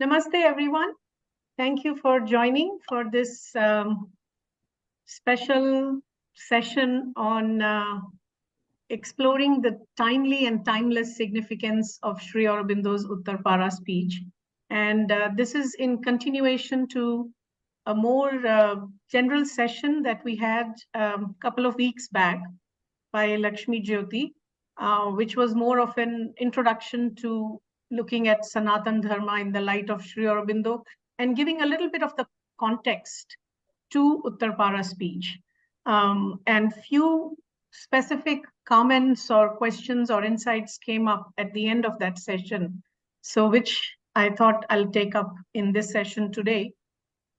Namaste, everyone. Thank you for joining for this special session on exploring the timely and timeless significance of Sri Aurobindo's Uttarparaspeech. And this is in continuation to a more general session that we had a couple of weeks back by Lakshmi Jyoti, which was more of an introduction to looking at Sanatana Dharma in the light of Sri Aurobindo and giving a little bit of the context to Uttarparaspeech. And few specific comments or questions or insights came up at the end of that session, so which I thought I'll take up in this session today.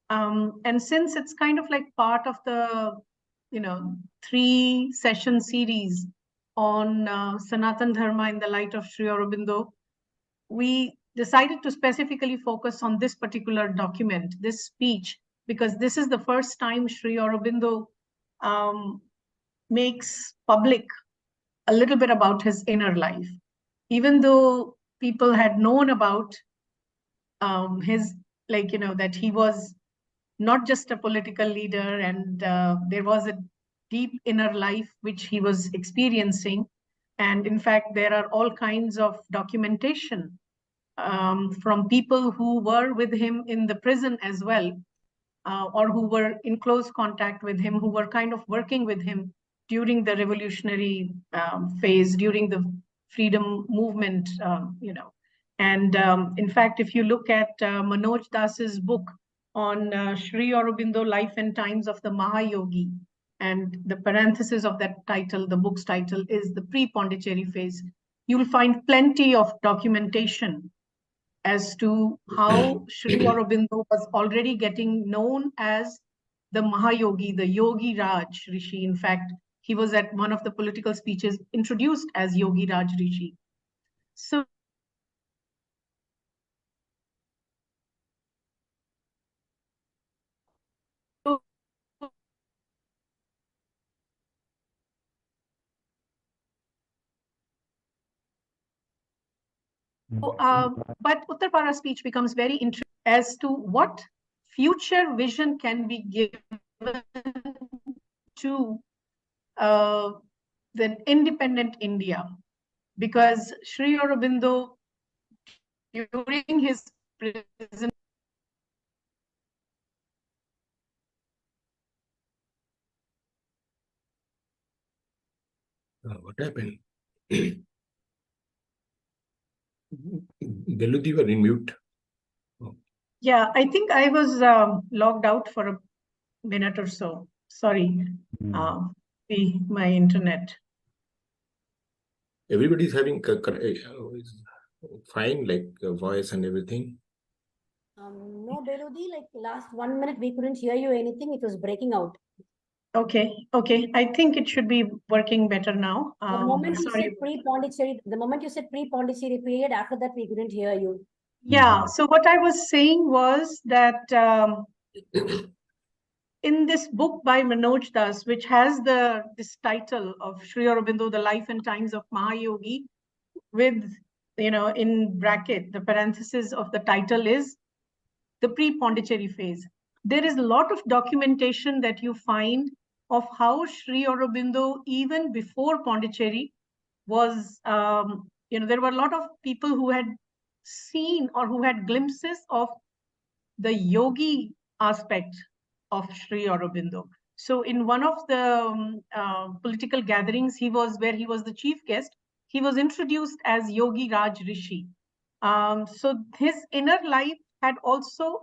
And since it's kind of like part of the 3-session series on Sanatana Dharma in the light of Sri Aurobindo, we decided to specifically focus on this particular document, this speech, because this is the first time Sri Aurobindo makes public a little bit about his inner life. Even though people had known about his, that he was not just a political leader, and there was a deep inner life which he was experiencing. And in fact, there are all kinds of documentation from people who were with him in the prison as well, or who were in close contact with him, who were kind of working with him during the revolutionary phase, during the freedom movement, And in fact, if you look at Manoj Das's book on Sri Aurobindo, Life and Times of the Mahayogi, and the parenthesis of that title, the book's title, is the pre-Pondicherry phase, you will find plenty of documentation as to how Sri Aurobindo was already getting known as the Mahayogi, the Yogi Raj Rishi. In fact, he was at one of the political speeches introduced as Yogi Raj Rishi. So but Uttarparaspeech becomes very interesting as to what future vision can be given to the independent India, because Sri Aurobindo, during his prison, what happened? Beloo, you were in mute. Oh. Yeah, I think I was logged out for a minute or so. Sorry, my internet. Everybody's having fine, like voice and everything. No, Beloo, like last 1 minute we couldn't hear you anything. It was breaking out. Okay. I think it should be working better now. The moment you said pre-Pondicherry period, after that we couldn't hear you. Yeah. So what I was saying was that in this book by Manoj Das, which has this title of Sri Aurobindo, The Life and Times of Mahayogi, with, in bracket, the parenthesis of the title is the pre-Pondicherry phase. There is a lot of documentation that you find of how Sri Aurobindo, even before Pondicherry, was, there were a lot of people who had seen or who had glimpses of the yogi aspect of Sri Aurobindo. So in one of the political gatherings, where he was the chief guest, he was introduced as Yogi Raj Rishi. So his inner life had also,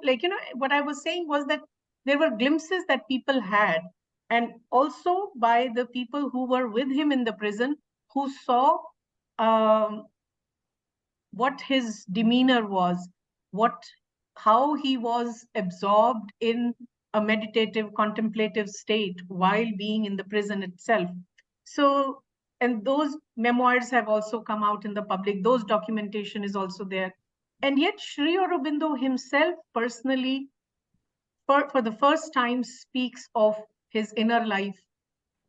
what I was saying was that there were glimpses that people had, and also by the people who were with him in the prison, who saw what his demeanor was, how he was absorbed in a meditative, contemplative state while being in the prison itself. So, and those memoirs have also come out in the public. Those documentation is also there. And yet Sri Aurobindo himself personally, for the first time, speaks of his inner life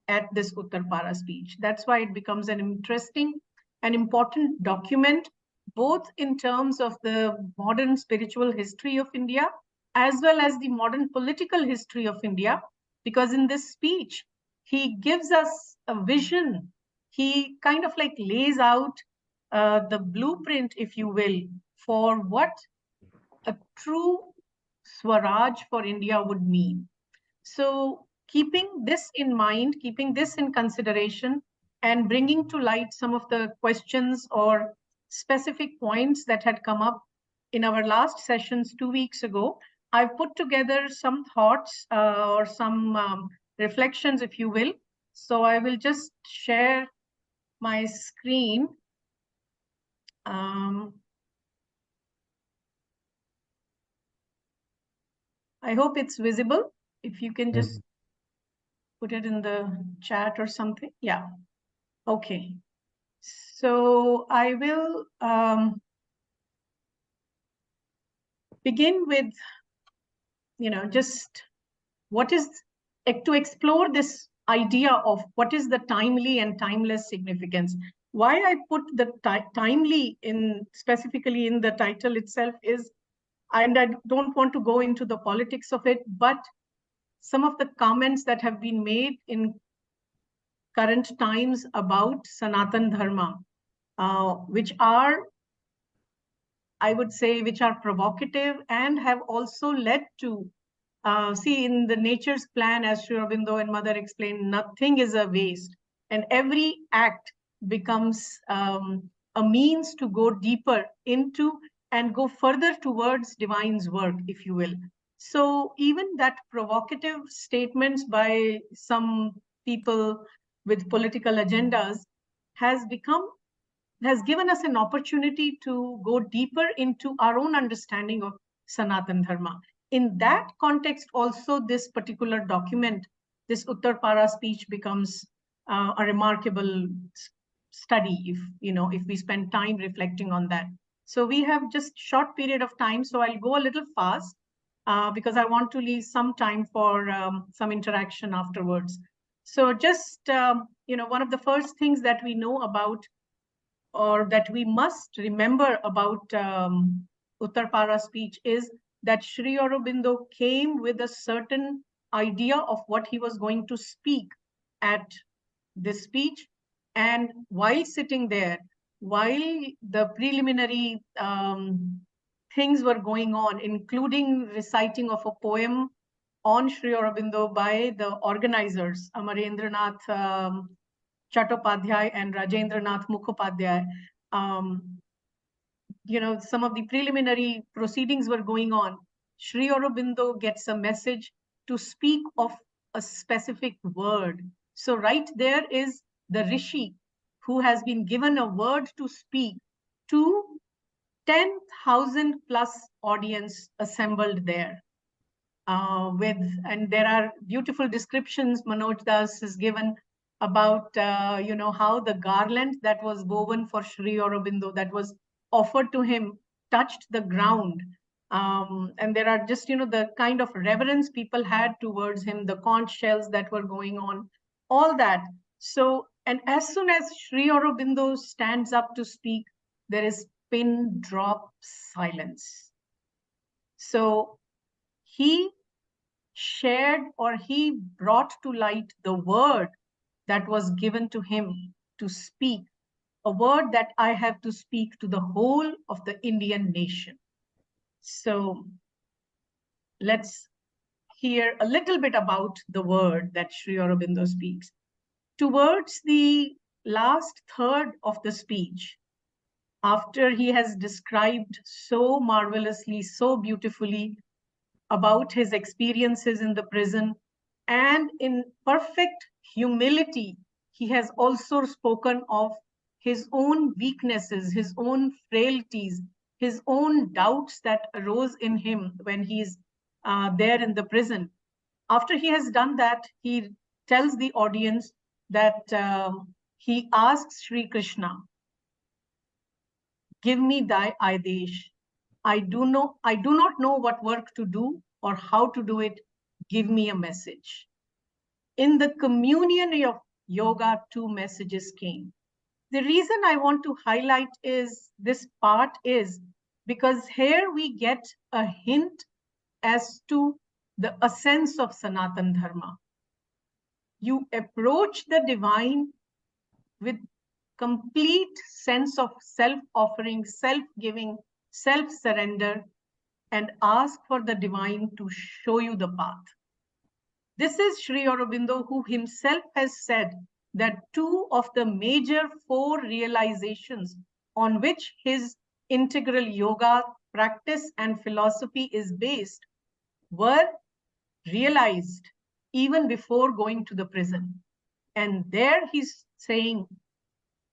at this Uttarparaspeech. That's why it becomes an interesting and important document both in terms of the modern spiritual history of India, as well as the modern political history of India, because in this speech, he gives us a vision. He kind of like lays out the blueprint, if you will, for what a true Swaraj for India would mean. So keeping this in mind, keeping this in consideration, and bringing to light some of the questions or specific points that had come up in our last sessions 2 weeks ago, I've put together some thoughts or some reflections, if you will. So I will just share my screen. I hope it's visible. If you can just put it in the chat or something. Yeah. Okay. So I will begin with, just what is, to explore this idea of what is the timely and timeless significance. Why I put the timely in specifically in the title itself is, and I don't want to go into the politics of it, but some of the comments that have been made in current times about Sanatana Dharma, which are, I would say, which are provocative and have also led to, see, in the nature's plan, as Sri Aurobindo and Mother explained, nothing is a waste. And every act becomes a means to go deeper into and go further towards divine's work, if you will. So even that provocative statements by some people with political agendas has given us an opportunity to go deeper into our own understanding of Sanatana Dharma. In that context, also, this particular document, this Uttarparaspeech, becomes a remarkable study if we spend time reflecting on that. So we have just short period of time, so I'll go a little fast because I want to leave some time for some interaction afterwards. So just, one of the first things that we know about, or that we must remember about Uttarparaspeech, is that Sri Aurobindo came with a certain idea of what he was going to speak at this speech. And while sitting there, while the preliminary things were going on, including reciting of a poem on Sri Aurobindo by the organizers, Amarendranath Chattopadhyay and Rajendranath Mukhopadhyay, some of the preliminary proceedings were going on. Sri Aurobindo gets a message to speak of a specific word. So right there is the Rishi who has been given a word to speak to 10,000 plus audience assembled there. And there are beautiful descriptions Manoj Das has given about, how the garland that was woven for Sri Aurobindo, that was offered to him, touched the ground. And there are just, the kind of reverence people had towards him, the conch shells that were going on, all that. So, and as soon as Sri Aurobindo stands up to speak, there is pin drop silence. So he shared, or he brought to light the word that was given to him to speak, a word that I have to speak to the whole of the Indian nation. So let's hear a little bit about the word that Sri Aurobindo speaks. Towards the last third of the speech, after he has described so marvelously, so beautifully about his experiences in the prison, and in perfect humility, he has also spoken of his own weaknesses, his own frailties, his own doubts that arose in him when he's there in the prison. After he has done that, he tells the audience that he asks Sri Krishna, "Give me thy Adesh. I do not know what work to do or how to do it. Give me a message." In the communion of yoga, two messages came. The reason I want to highlight is this part is because here we get a hint as to a sense of Sanatana Dharma. You approach the divine with complete sense of self-offering, self-giving, self-surrender, and ask for the divine to show you the path. This is Sri Aurobindo, who himself has said that 2 of the major 4 realizations on which his integral yoga practice and philosophy is based were realized even before going to the prison. And there he's saying,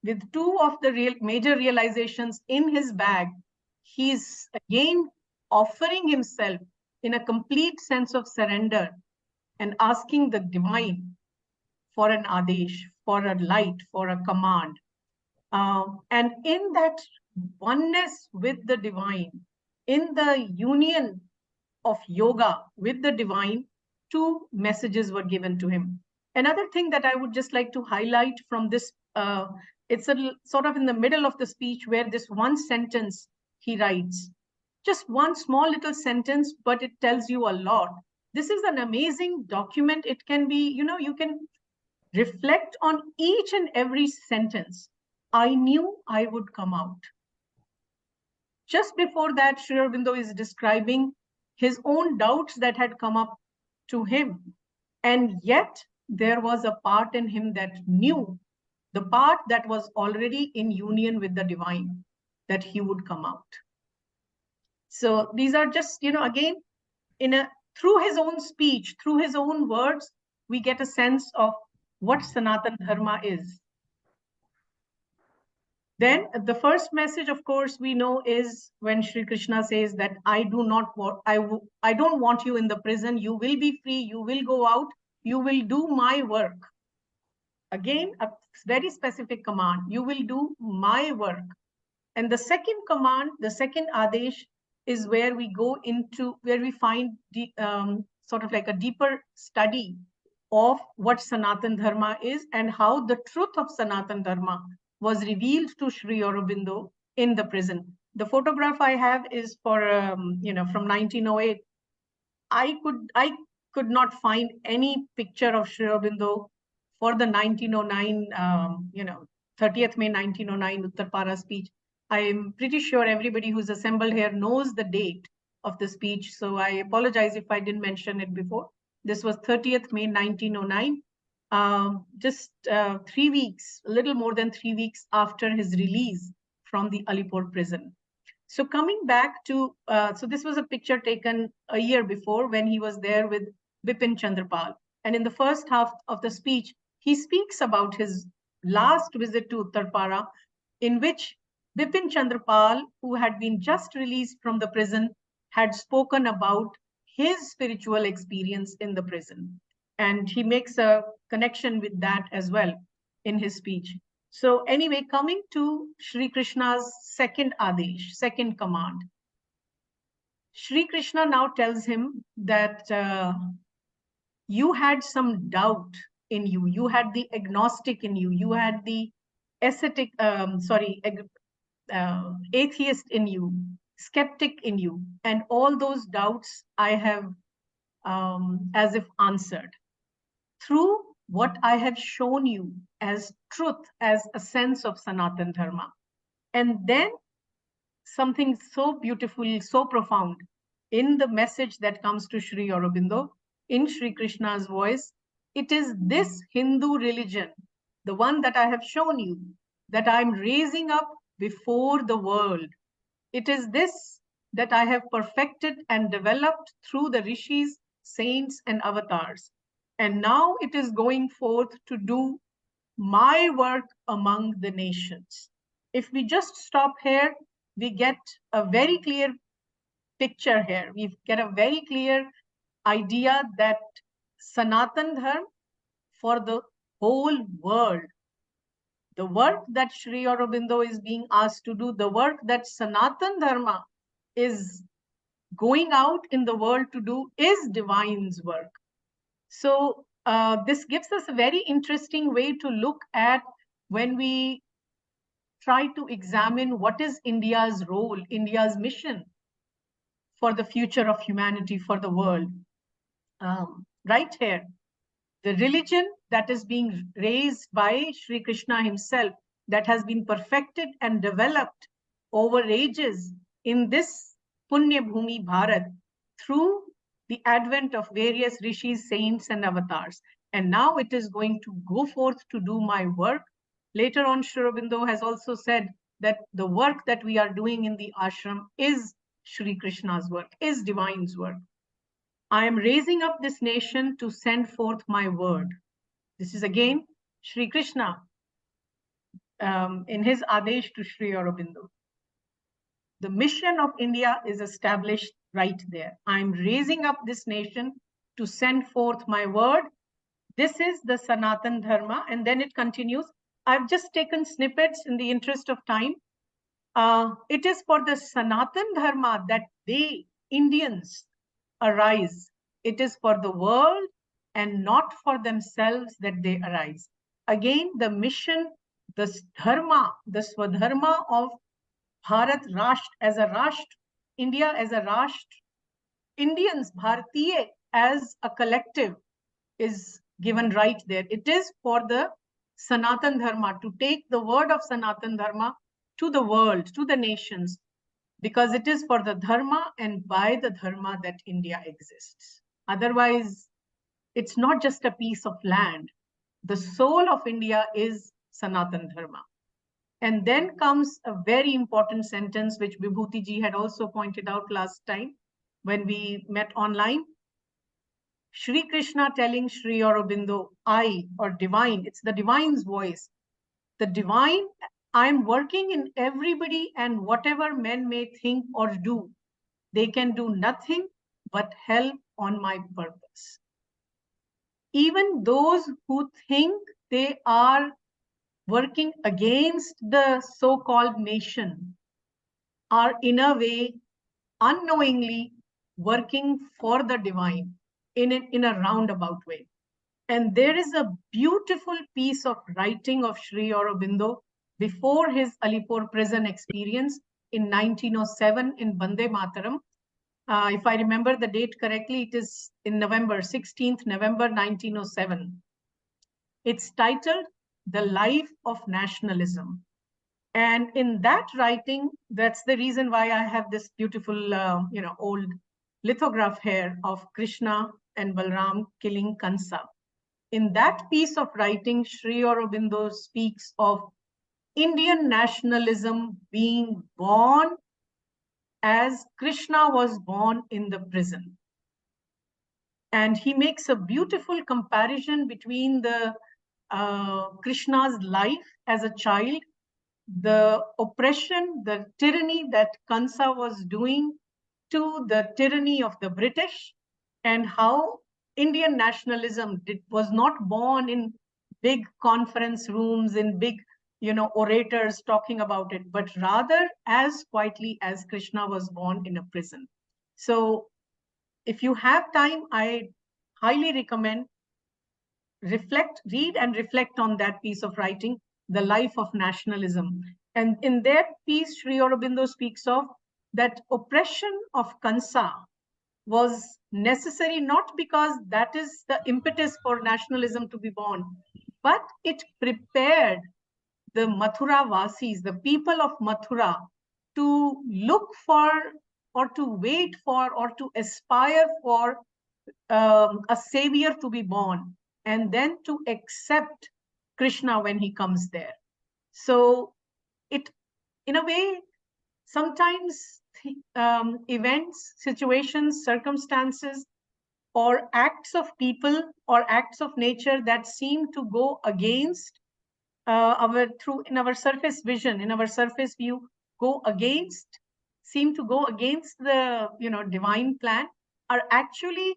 with 2 of the major realizations in his bag, he's again offering himself in a complete sense of surrender and asking the divine for an adesh, for a light, for a command. And in that oneness with the divine, in the union of yoga with the divine, 2 messages were given to him. Another thing that I would just like to highlight from this, it's sort of in the middle of the speech where this one sentence he writes, just one small little sentence, but it tells you a lot. This is an amazing document. It can be, you can reflect on each and every sentence. I knew I would come out. Just before that, Sri Aurobindo is describing his own doubts that had come up to him. And yet there was a part in him that knew, the part that was already in union with the divine, that he would come out. So these are just, again, through his own speech, through his own words, we get a sense of what Sanatana Dharma is. Then the first message, of course, we know is when Sri Krishna says that I don't want you in the prison. You will be free. You will go out. You will do my work. Again, a very specific command. You will do my work. And the second command, the second adesh, is where we go into, where we find sort of like a deeper study of what Sanatana Dharma is and how the truth of Sanatana Dharma was revealed to Sri Aurobindo in the prison. The photograph I have is for, from 1908. I could not find any picture of Sri Aurobindo for the 1909, 30th May 1909 Uttarparaspeech. I am pretty sure everybody who's assembled here knows the date of the speech. So I apologize if I didn't mention it before. This was 30th May 1909. Just 3 weeks, a little more than 3 weeks after his release from the Alipur prison. So coming back to, so this was a picture taken a year before when he was there with Bipin Chandrapal. And in the first half of the speech, he speaks about his last visit to Uttarpara, in which Bipin Chandrapal, who had been just released from the prison, had spoken about his spiritual experience in the prison. And he makes a connection with that as well in his speech. So anyway, coming to Sri Krishna's second adesh, second command. Sri Krishna now tells him that you had some doubt in you. You had the agnostic in you. You had the atheist in you, skeptic in you. And all those doubts I have as if answered through what I have shown you as truth, as a sense of Sanatana Dharma. And then something so beautiful, so profound in the message that comes to Sri Aurobindo in Sri Krishna's voice. It is this Hindu religion, the one that I have shown you, that I'm raising up before the world. It is this that I have perfected and developed through the rishis, saints, and avatars. And now it is going forth to do my work among the nations. If we just stop here, we get a very clear picture here. We get a very clear idea that Sanatana Dharma for the whole world, the work that Sri Aurobindo is being asked to do, the work that Sanatana Dharma is going out in the world to do, is divine's work. So this gives us a very interesting way to look at when we try to examine what is India's role, India's mission for the future of humanity, for the world. Right here, the religion that is being raised by Sri Krishna himself, that has been perfected and developed over ages in this Punya Bhumi Bharat through the advent of various rishis, saints, and avatars. And now it is going to go forth to do my work. Later on, Sri Aurobindo has also said that the work that we are doing in the ashram is Sri Krishna's work, is divine's work. I am raising up this nation to send forth my word. This is again Sri Krishna in his Adesh to Sri Aurobindo. The mission of India is established right there. I'm raising up this nation to send forth my word. This is the Sanatana Dharma. And then it continues. I've just taken snippets in the interest of time. It is for the Sanatana Dharma that they, Indians, arise. It is for the world and not for themselves that they arise. Again, the mission, the dharma, the swadharma of Bharat Rashtra as a Rashtra, India as a Rashtra, Indians, Bharatiya as a collective is given right there. It is for the Sanatana Dharma, to take the word of Sanatana Dharma to the world, to the nations, because it is for the dharma and by the dharma that India exists. Otherwise, it's not just a piece of land. The soul of India is Sanatana Dharma. And then comes a very important sentence, which Vibhuti ji had also pointed out last time when we met online. Sri Krishna telling Sri Aurobindo, I, or divine, it's the divine's voice. The divine, I'm working in everybody, and whatever men may think or do, they can do nothing but help on my purpose. Even those who think they are working against the so-called nation are in a way unknowingly working for the divine in a roundabout way. And there is a beautiful piece of writing of Sri Aurobindo before his Alipur prison experience in 1907 in Bande Mataram. If I remember the date correctly, it is in November, 16th November 1907. It's titled The Life of Nationalism. And in that writing, that's the reason why I have this beautiful, old lithograph here of Krishna and Balram killing Kansa. In that piece of writing, Sri Aurobindo speaks of Indian nationalism being born as Krishna was born in the prison. And he makes a beautiful comparison between the Krishna's life as a child, the oppression, the tyranny that Kansa was doing, to the tyranny of the British, and how Indian nationalism was not born in big conference rooms, in big, orators talking about it, but rather as quietly as Krishna was born in a prison. So if you have time, I highly recommend read and reflect on that piece of writing, The Life of Nationalism. And in that piece, Sri Aurobindo speaks of that oppression of Kansa was necessary, not because that is the impetus for nationalism to be born, but it prepared the Mathura Vasis, the people of Mathura, to look for, or to wait for, or to aspire for a savior to be born, and then to accept Krishna when he comes there. So it, in a way, sometimes events, situations, circumstances, or acts of people or acts of nature that seem to go against in our surface vision, in our surface view, seem to go against the divine plan, are actually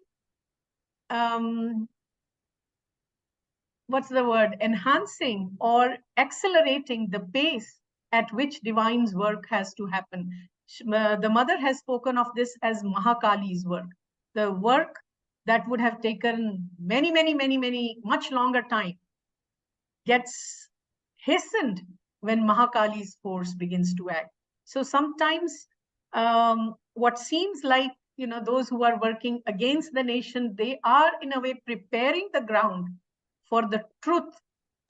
enhancing or accelerating the pace at which divine's work has to happen. The mother has spoken of this as Mahakali's work, the work that would have taken much longer time, gets hastened when Mahakali's force begins to act. So sometimes what seems like, those who are working against the nation, they are in a way preparing the ground for the truth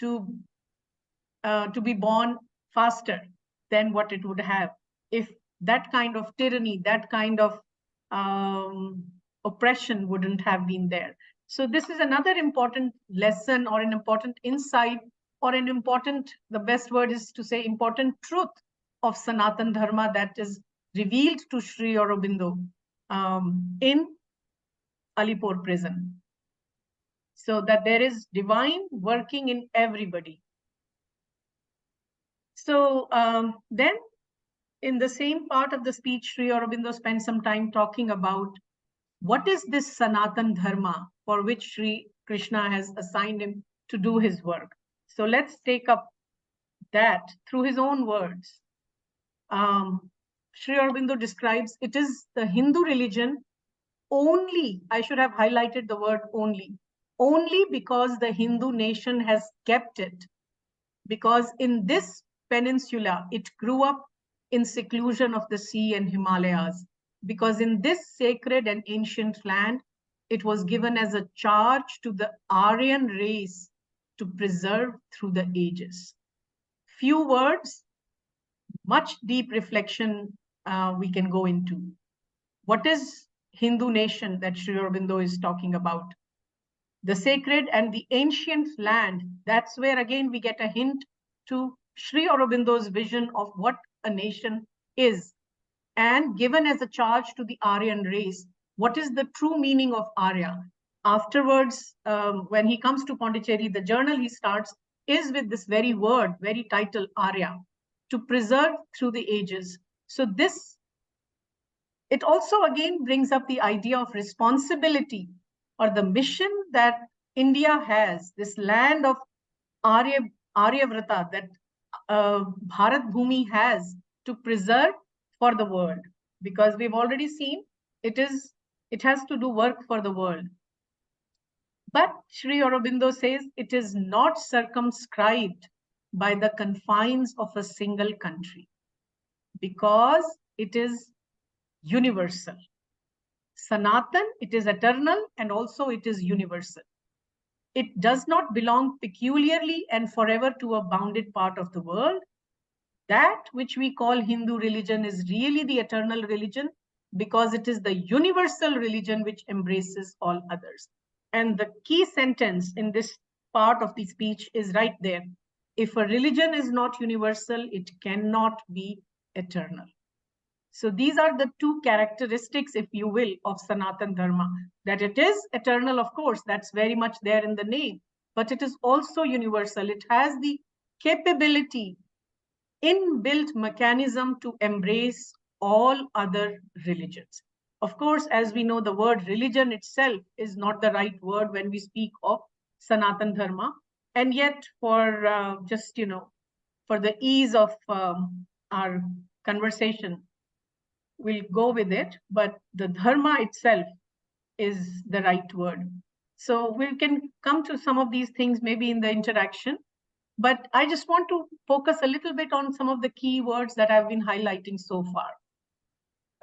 to be born faster than what it would have if that kind of tyranny, that kind of oppression wouldn't have been there. So this is another important lesson, or an important insight, or an important, the best word is to say important truth of Sanatana Dharma that is revealed to Sri Aurobindo in Alipur prison. So that there is divine working in everybody. So then in the same part of the speech, Sri Aurobindo spent some time talking about what is this Sanatana Dharma for which Sri Krishna has assigned him to do his work. So let's take up that through his own words. Sri Aurobindo describes it is the Hindu religion only, I should have highlighted the word only because the Hindu nation has kept it. Because in this peninsula, it grew up in seclusion of the sea and Himalayas. Because in this sacred and ancient land, it was given as a charge to the Aryan race to preserve through the ages. Few words, much deep reflection we can go into. What is Hindu nation that Sri Aurobindo is talking about? The sacred and the ancient land, that's where again we get a hint to Sri Aurobindo's vision of what a nation is, and given as a charge to the Aryan race. What is the true meaning of Arya? Afterwards, when he comes to Pondicherry, the journal he starts is with this very word, very title, Arya, to preserve through the ages. So this, it also again brings up the idea of responsibility, or the mission that India has, this land of Aryavrata that Bharat Bhumi has to preserve for the world. Because we've already seen it has to do work for the world. But Sri Aurobindo says it is not circumscribed by the confines of a single country, because it is universal. Sanatan, it is eternal, and also it is universal. It does not belong peculiarly and forever to a bounded part of the world. That which we call Hindu religion is really the eternal religion, because it is the universal religion which embraces all others. And the key sentence in this part of the speech is right there. If a religion is not universal, it cannot be eternal. So these are the two characteristics, if you will, of Sanatana Dharma. That it is eternal, of course, that's very much there in the name, but it is also universal. It has the capability, inbuilt mechanism to embrace all other religions. Of course, as we know, the word religion itself is not the right word when we speak of Sanatana Dharma. And yet, for just, for the ease of our conversation, we'll go with it, but the dharma itself is the right word. So we can come to some of these things maybe in the interaction, but I just want to focus a little bit on some of the key words that I've been highlighting so far.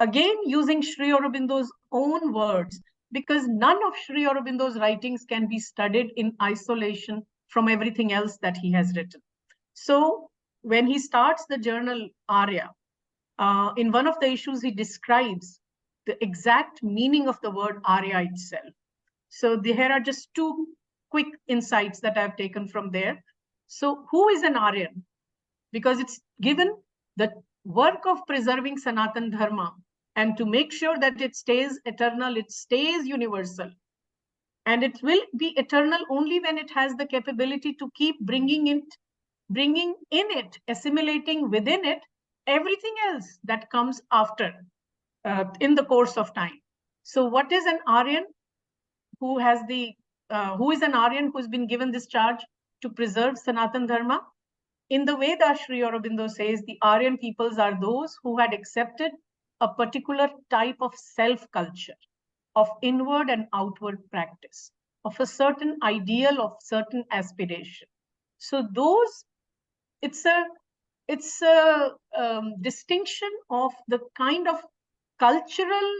Again, using Sri Aurobindo's own words, because none of Sri Aurobindo's writings can be studied in isolation from everything else that he has written. So when he starts the journal Arya, in one of the issues, he describes the exact meaning of the word Arya itself. So here are just two quick insights that I've taken from there. So who is an Aryan? Because it's given the work of preserving Sanatana Dharma and to make sure that it stays eternal, it stays universal. And it will be eternal only when it has the capability to keep bringing in it, assimilating within it, everything else that comes after in the course of time. So what is an Aryan who is an Aryan who's been given this charge to preserve Sanatana Dharma? In the Vedas, Sri Aurobindo says the Aryan peoples are those who had accepted a particular type of self-culture, of inward and outward practice, of a certain ideal, of certain aspiration. So those, it's a it's a distinction of the kind of cultural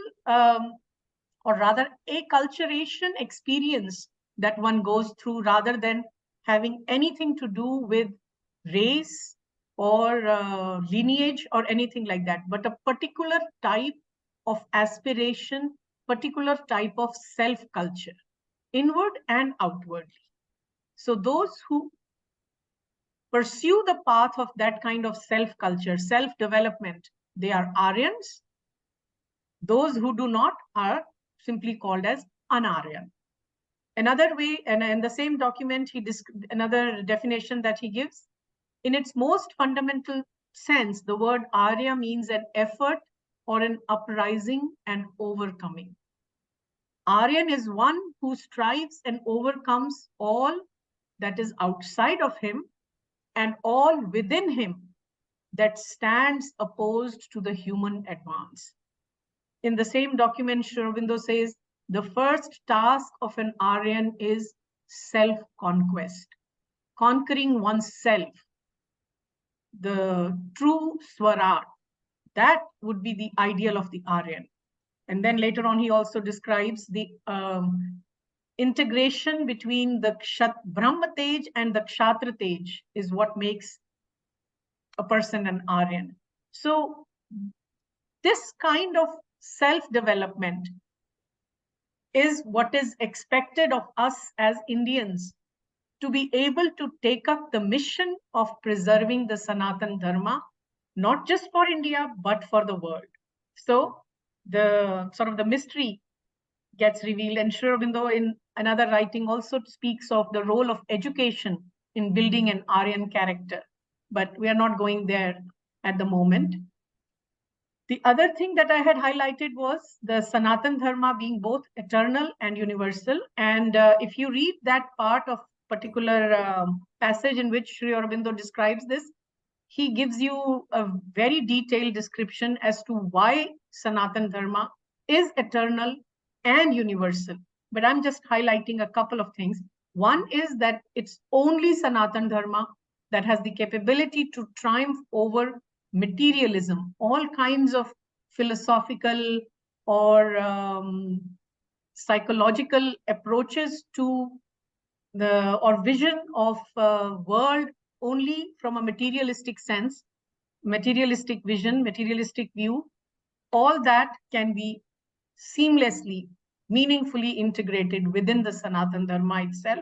or rather acculturation experience that one goes through, rather than having anything to do with race or lineage or anything like that, but a particular type of aspiration, particular type of self-culture, inward and outwardly. So those who pursue the path of that kind of self-culture, self-development, they are Aryans. Those who do not are simply called as Anaryan. Another way, and in the same document, another definition that he gives, in its most fundamental sense, the word Arya means an effort or an uprising and overcoming. Aryan is one who strives and overcomes all that is outside of him and all within him that stands opposed to the human advance. In the same document, Sri Aurobindo says, the first task of an Aryan is self-conquest, conquering oneself, the true Swarar. That would be the ideal of the Aryan. And then later on, he also describes the integration between the Brahma Tej and the Kshatra Tej is what makes a person an Aryan. So this kind of self-development is what is expected of us as Indians, to be able to take up the mission of preserving the Sanatana Dharma, not just for India, but for the world. So the sort of the mystery gets revealed, and Sri Aurobindo in another writing also speaks of the role of education in building an Aryan character, but we are not going there at the moment. The other thing that I had highlighted was the Sanatana Dharma being both eternal and universal. And if you read that part of particular passage in which Sri Aurobindo describes this, he gives you a very detailed description as to why Sanatana Dharma is eternal and universal. But I'm just highlighting a couple of things. One is that it's only Sanatana Dharma that has the capability to triumph over materialism, all kinds of philosophical or psychological approaches to the or vision of world only from a materialistic sense, materialistic vision, materialistic view. All that can be seamlessly, meaningfully integrated within the Sanatana Dharma itself.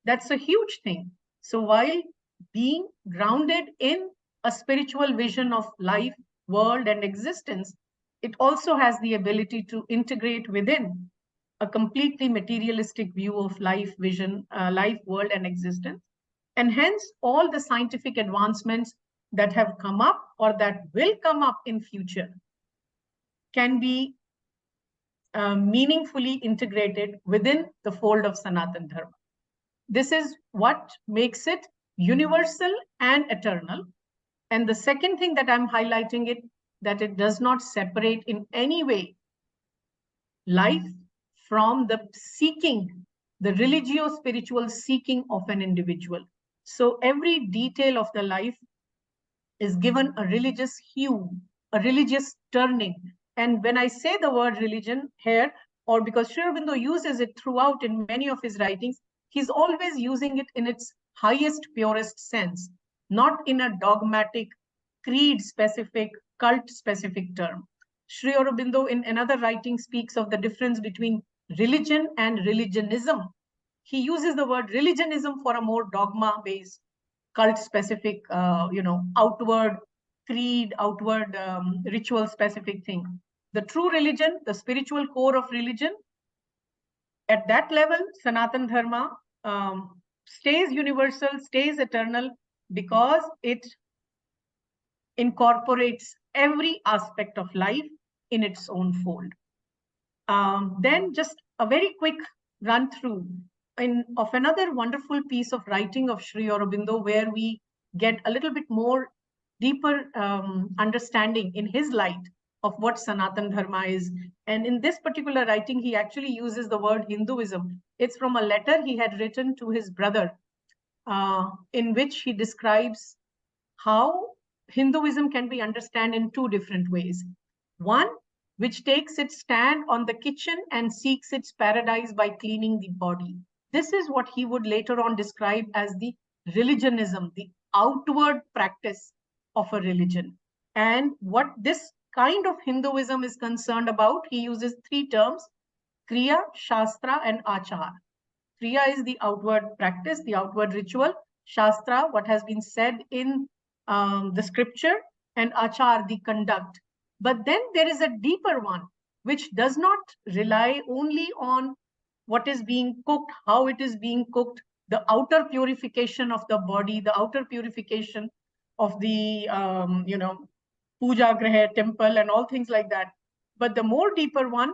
That's a huge thing. So while being grounded in a spiritual vision of life, world, and existence, it also has the ability to integrate within a completely materialistic view of life, vision, life, world, and existence. And hence, all the scientific advancements that have come up or that will come up in future can be meaningfully integrated within the fold of Sanatana Dharma. This is what makes it universal and eternal. And the second thing that I'm highlighting it, that it does not separate in any way life from the seeking, the religio-spiritual seeking of an individual. So every detail of the life is given a religious hue, a religious turning. And when I say the word religion here, or because Sri Aurobindo uses it throughout in many of his writings, he's always using it in its highest, purest sense, not in a dogmatic, creed-specific, cult-specific term. Sri Aurobindo in another writing speaks of the difference between religion and religionism. He uses the word religionism for a more dogma-based, cult-specific, outward creed, outward ritual-specific thing. The true religion, the spiritual core of religion, at that level, Sanatana Dharma stays universal, stays eternal, because it incorporates every aspect of life in its own fold. Then just a very quick run through of another wonderful piece of writing of Sri Aurobindo, where we get a little bit more deeper understanding in his light of what Sanatana Dharma is. And in this particular writing, he actually uses the word Hinduism. It's from a letter he had written to his brother, in which he describes how Hinduism can be understood in two different ways. One, which takes its stand on the kitchen and seeks its paradise by cleaning the body. This is what he would later on describe as the religionism, the outward practice of a religion. And what this kind of Hinduism is concerned about, he uses three terms: Kriya, Shastra, and Achar. Kriya is the outward practice, the outward ritual. Shastra, what has been said in the scripture, and Achar, the conduct. But then there is a deeper one, which does not rely only on what is being cooked, how it is being cooked, the outer purification of the body, the outer purification of the, puja graha, temple, and all things like that. But the more deeper one,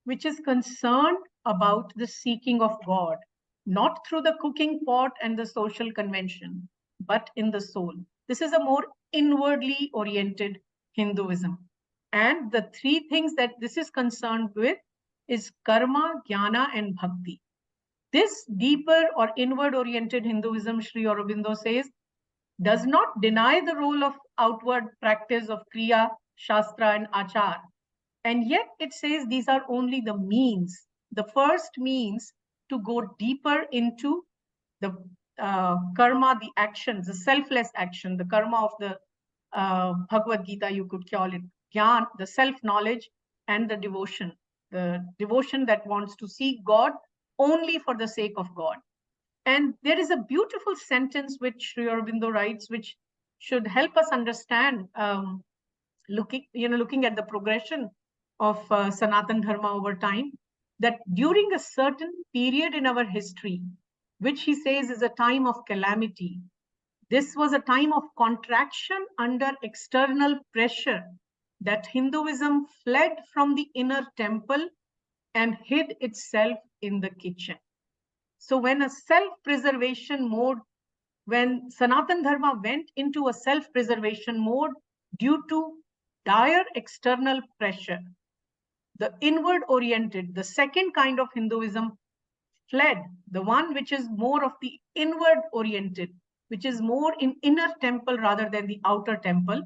which is concerned about the seeking of God, not through the cooking pot and the social convention, but in the soul. This is a more inwardly oriented Hinduism. And the three things that this is concerned with is karma, jnana, and bhakti. This deeper or inward oriented Hinduism, Sri Aurobindo says, does not deny the role of outward practice of Kriya, Shastra, and Achar. And yet it says these are only the means, the first means to go deeper into the karma, the actions, the selfless action, the karma of the Bhagavad Gita, you could call it, Gyan, the self-knowledge, and the devotion that wants to seek God only for the sake of God. And there is a beautiful sentence which Sri Aurobindo writes, which should help us understand, looking at the progression of Sanatana Dharma over time, that during a certain period in our history, which he says is a time of calamity, this was a time of contraction under external pressure, that Hinduism fled from the inner temple and hid itself in the kitchen. So when a self-preservation mode, when Sanatana Dharma went into a self-preservation mode due to dire external pressure, the inward-oriented, the second kind of Hinduism fled, the one which is more of the inward-oriented, which is more in inner temple rather than the outer temple,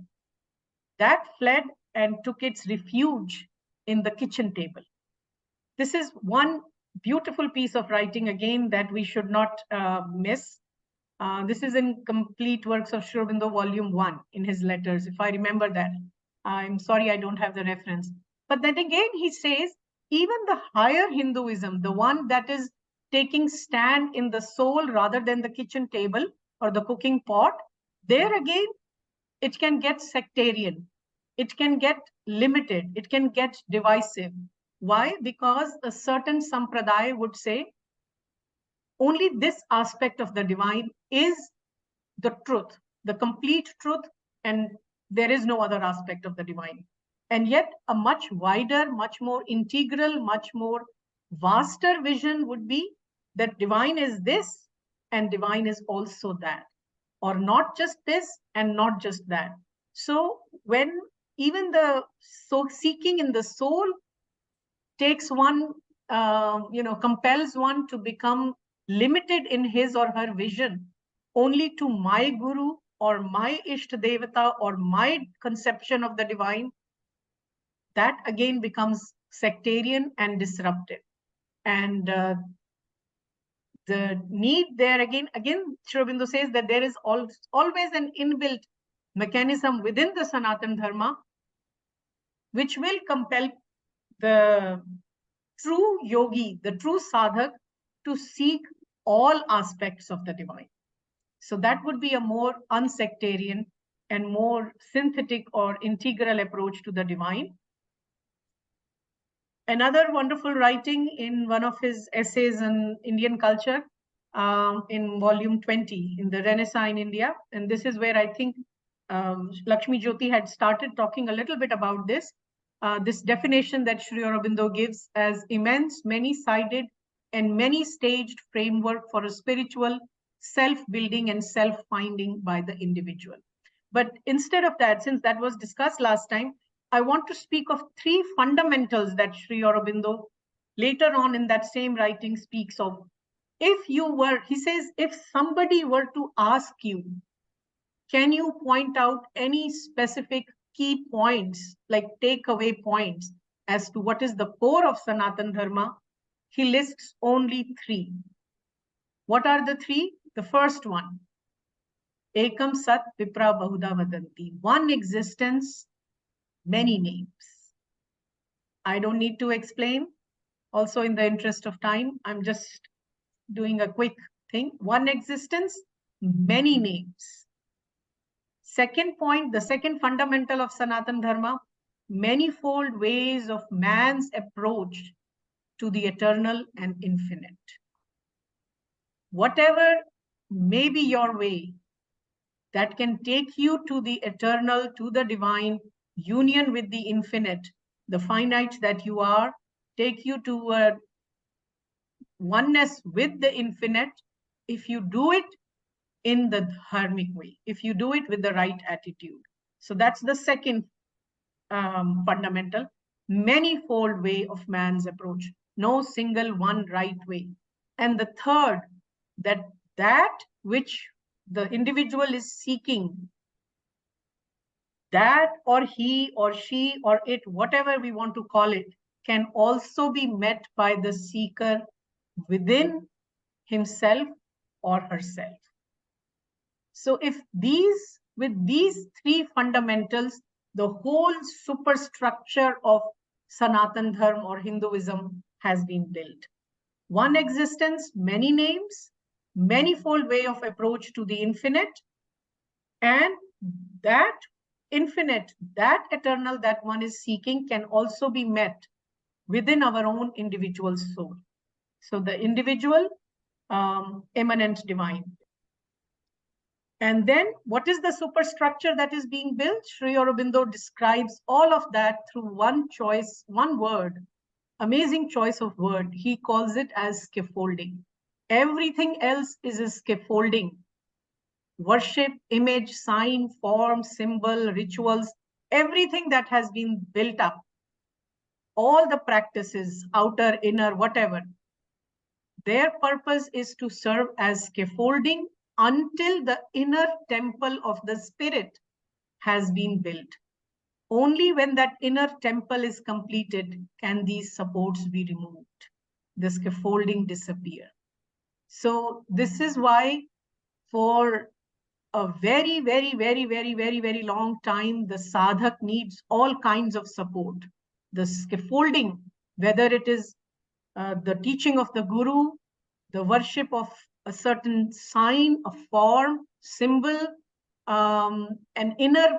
that fled and took its refuge in the kitchen table. This is one beautiful piece of writing, again, that we should not miss. This is in Complete Works of Sri Aurobindo, Volume 1, in his letters, if I remember that. I'm sorry, I don't have the reference. But then again, he says, even the higher Hinduism, the one that is taking stand in the soul rather than the kitchen table or the cooking pot, there again, it can get sectarian. It can get limited. It can get divisive. Why? Because a certain sampradaya would say, only this aspect of the divine is the truth, the complete truth, and there is no other aspect of the divine. And yet a much wider, much more integral, much more vaster vision would be that divine is this and divine is also that, or not just this and not just that. So when even the seeking in the soul takes one, compels one to become limited in his or her vision only to my guru or my Ishta Devata or my conception of the divine, that again becomes sectarian and disruptive. And the need there again, Sri Aurobindo says that there is always an inbuilt mechanism within the Sanatana Dharma which will compel the true yogi, the true sadhak, to seek all aspects of the divine. So that would be a more unsectarian and more synthetic or integral approach to the divine. Another wonderful writing in one of his essays on Indian culture, in volume 20, in the Renaissance in India. And this is where I think Lakshmi Jyoti had started talking a little bit about this. This definition that Sri Aurobindo gives as immense, many-sided, and many-staged framework for a spiritual self-building and self-finding by the individual. But instead of that, since that was discussed last time, I want to speak of three fundamentals that Sri Aurobindo later on in that same writing speaks of. If you were, he says, if somebody were to ask you, Can you point out any specific key points, like takeaway points, as to what is the core of Sanatana Dharma? He lists only 3. What are the 3? The first one, Ekam Sat Vipra Bahuda Vadanti. One existence, many names. I don't need to explain. Also, in the interest of time, I'm just doing a quick thing. One existence, many names. Second point, the second fundamental of Sanatana Dharma, manifold ways of man's approach to the eternal and infinite. Whatever may be your way that can take you to the eternal, to the divine, union with the infinite, the finite that you are, take you to a oneness with the infinite, if you do it in the dharmic way, if you do it with the right attitude. So that's the second fundamental, manifold way of man's approach, no single one right way. And the third, that which the individual is seeking, that or he or she or it, whatever we want to call it, can also be met by the seeker within himself or herself. So if with these 3 fundamentals, the whole superstructure of Sanatana Dharma or Hinduism has been built. One existence, many names, manifold way of approach to the infinite, and that infinite, that eternal that one is seeking can also be met within our own individual soul. So the individual, immanent divine. And then what is the superstructure that is being built? Sri Aurobindo describes all of that through one choice, one word, amazing choice of word. He calls it as scaffolding. Everything else is a scaffolding. Worship, image, sign, form, symbol, rituals, everything that has been built up, all the practices, outer, inner, whatever, their purpose is to serve as scaffolding until the inner temple of the spirit has been built. Only when that inner temple is completed can these supports be removed, the scaffolding disappear. So this is why for a very, very, very, very, very, very long time, the sadhak needs all kinds of support. The scaffolding, whether it is the teaching of the guru, the worship of a certain sign, a form, symbol, an inner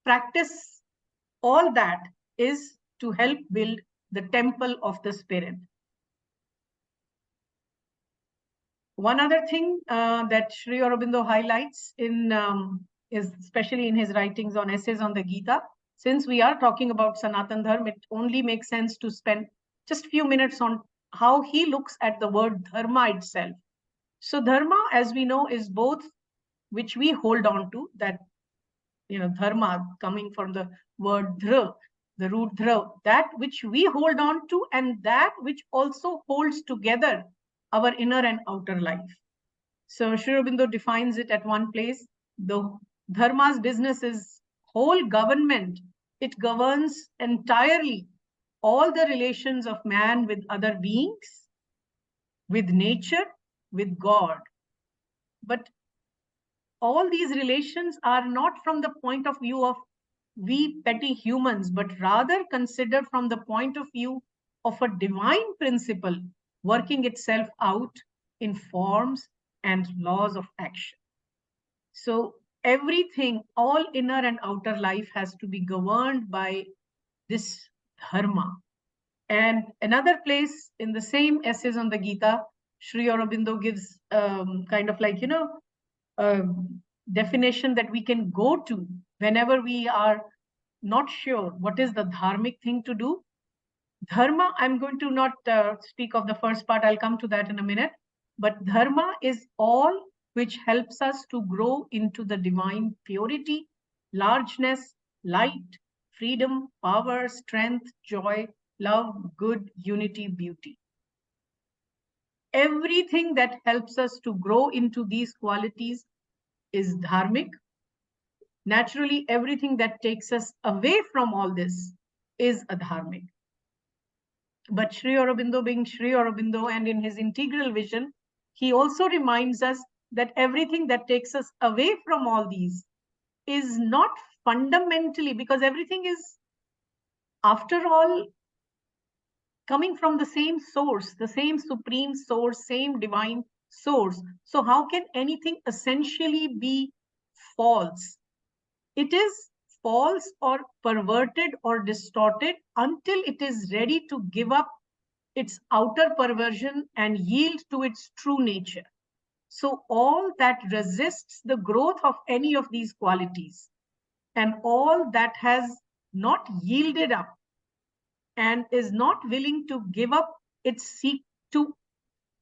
practice, all that is to help build the temple of the spirit. One other thing that Sri Aurobindo highlights is especially in his writings on essays on the Gita. Since we are talking about Sanatana Dharma, it only makes sense to spend just a few minutes on how he looks at the word dharma itself. So dharma, as we know, is both, which we hold on to, that, dharma coming from the word dhra, the root dhra, that which we hold on to, and that which also holds together our inner and outer life. So Sri Aurobindo defines it at one place. The dharma's business is whole government. It governs entirely all the relations of man with other beings, with nature, with God. But all these relations are not from the point of view of we petty humans, but rather considered from the point of view of a divine principle working itself out in forms and laws of action. So everything, all inner and outer life has to be governed by this dharma. And another place in the same essays on the Gita, Sri Aurobindo gives kind of like, a definition that we can go to whenever we are not sure what is the dharmic thing to do. Dharma, I'm going to not speak of the first part, I'll come to that in a minute. But dharma is all which helps us to grow into the divine purity, largeness, light, freedom, power, strength, joy, love, good, unity, beauty. Everything that helps us to grow into these qualities is dharmic. Naturally, everything that takes us away from all this is adharmic. But Sri Aurobindo, being Sri Aurobindo, and in his integral vision, he also reminds us that everything that takes us away from all these is not fundamentally, because everything is, after all, coming from the same source, the same supreme source, same divine source. So how can anything essentially be false? It is false or perverted or distorted until it is ready to give up its outer perversion and yield to its true nature. So all that resists the growth of any of these qualities, and all that has not yielded up and is not willing to give up its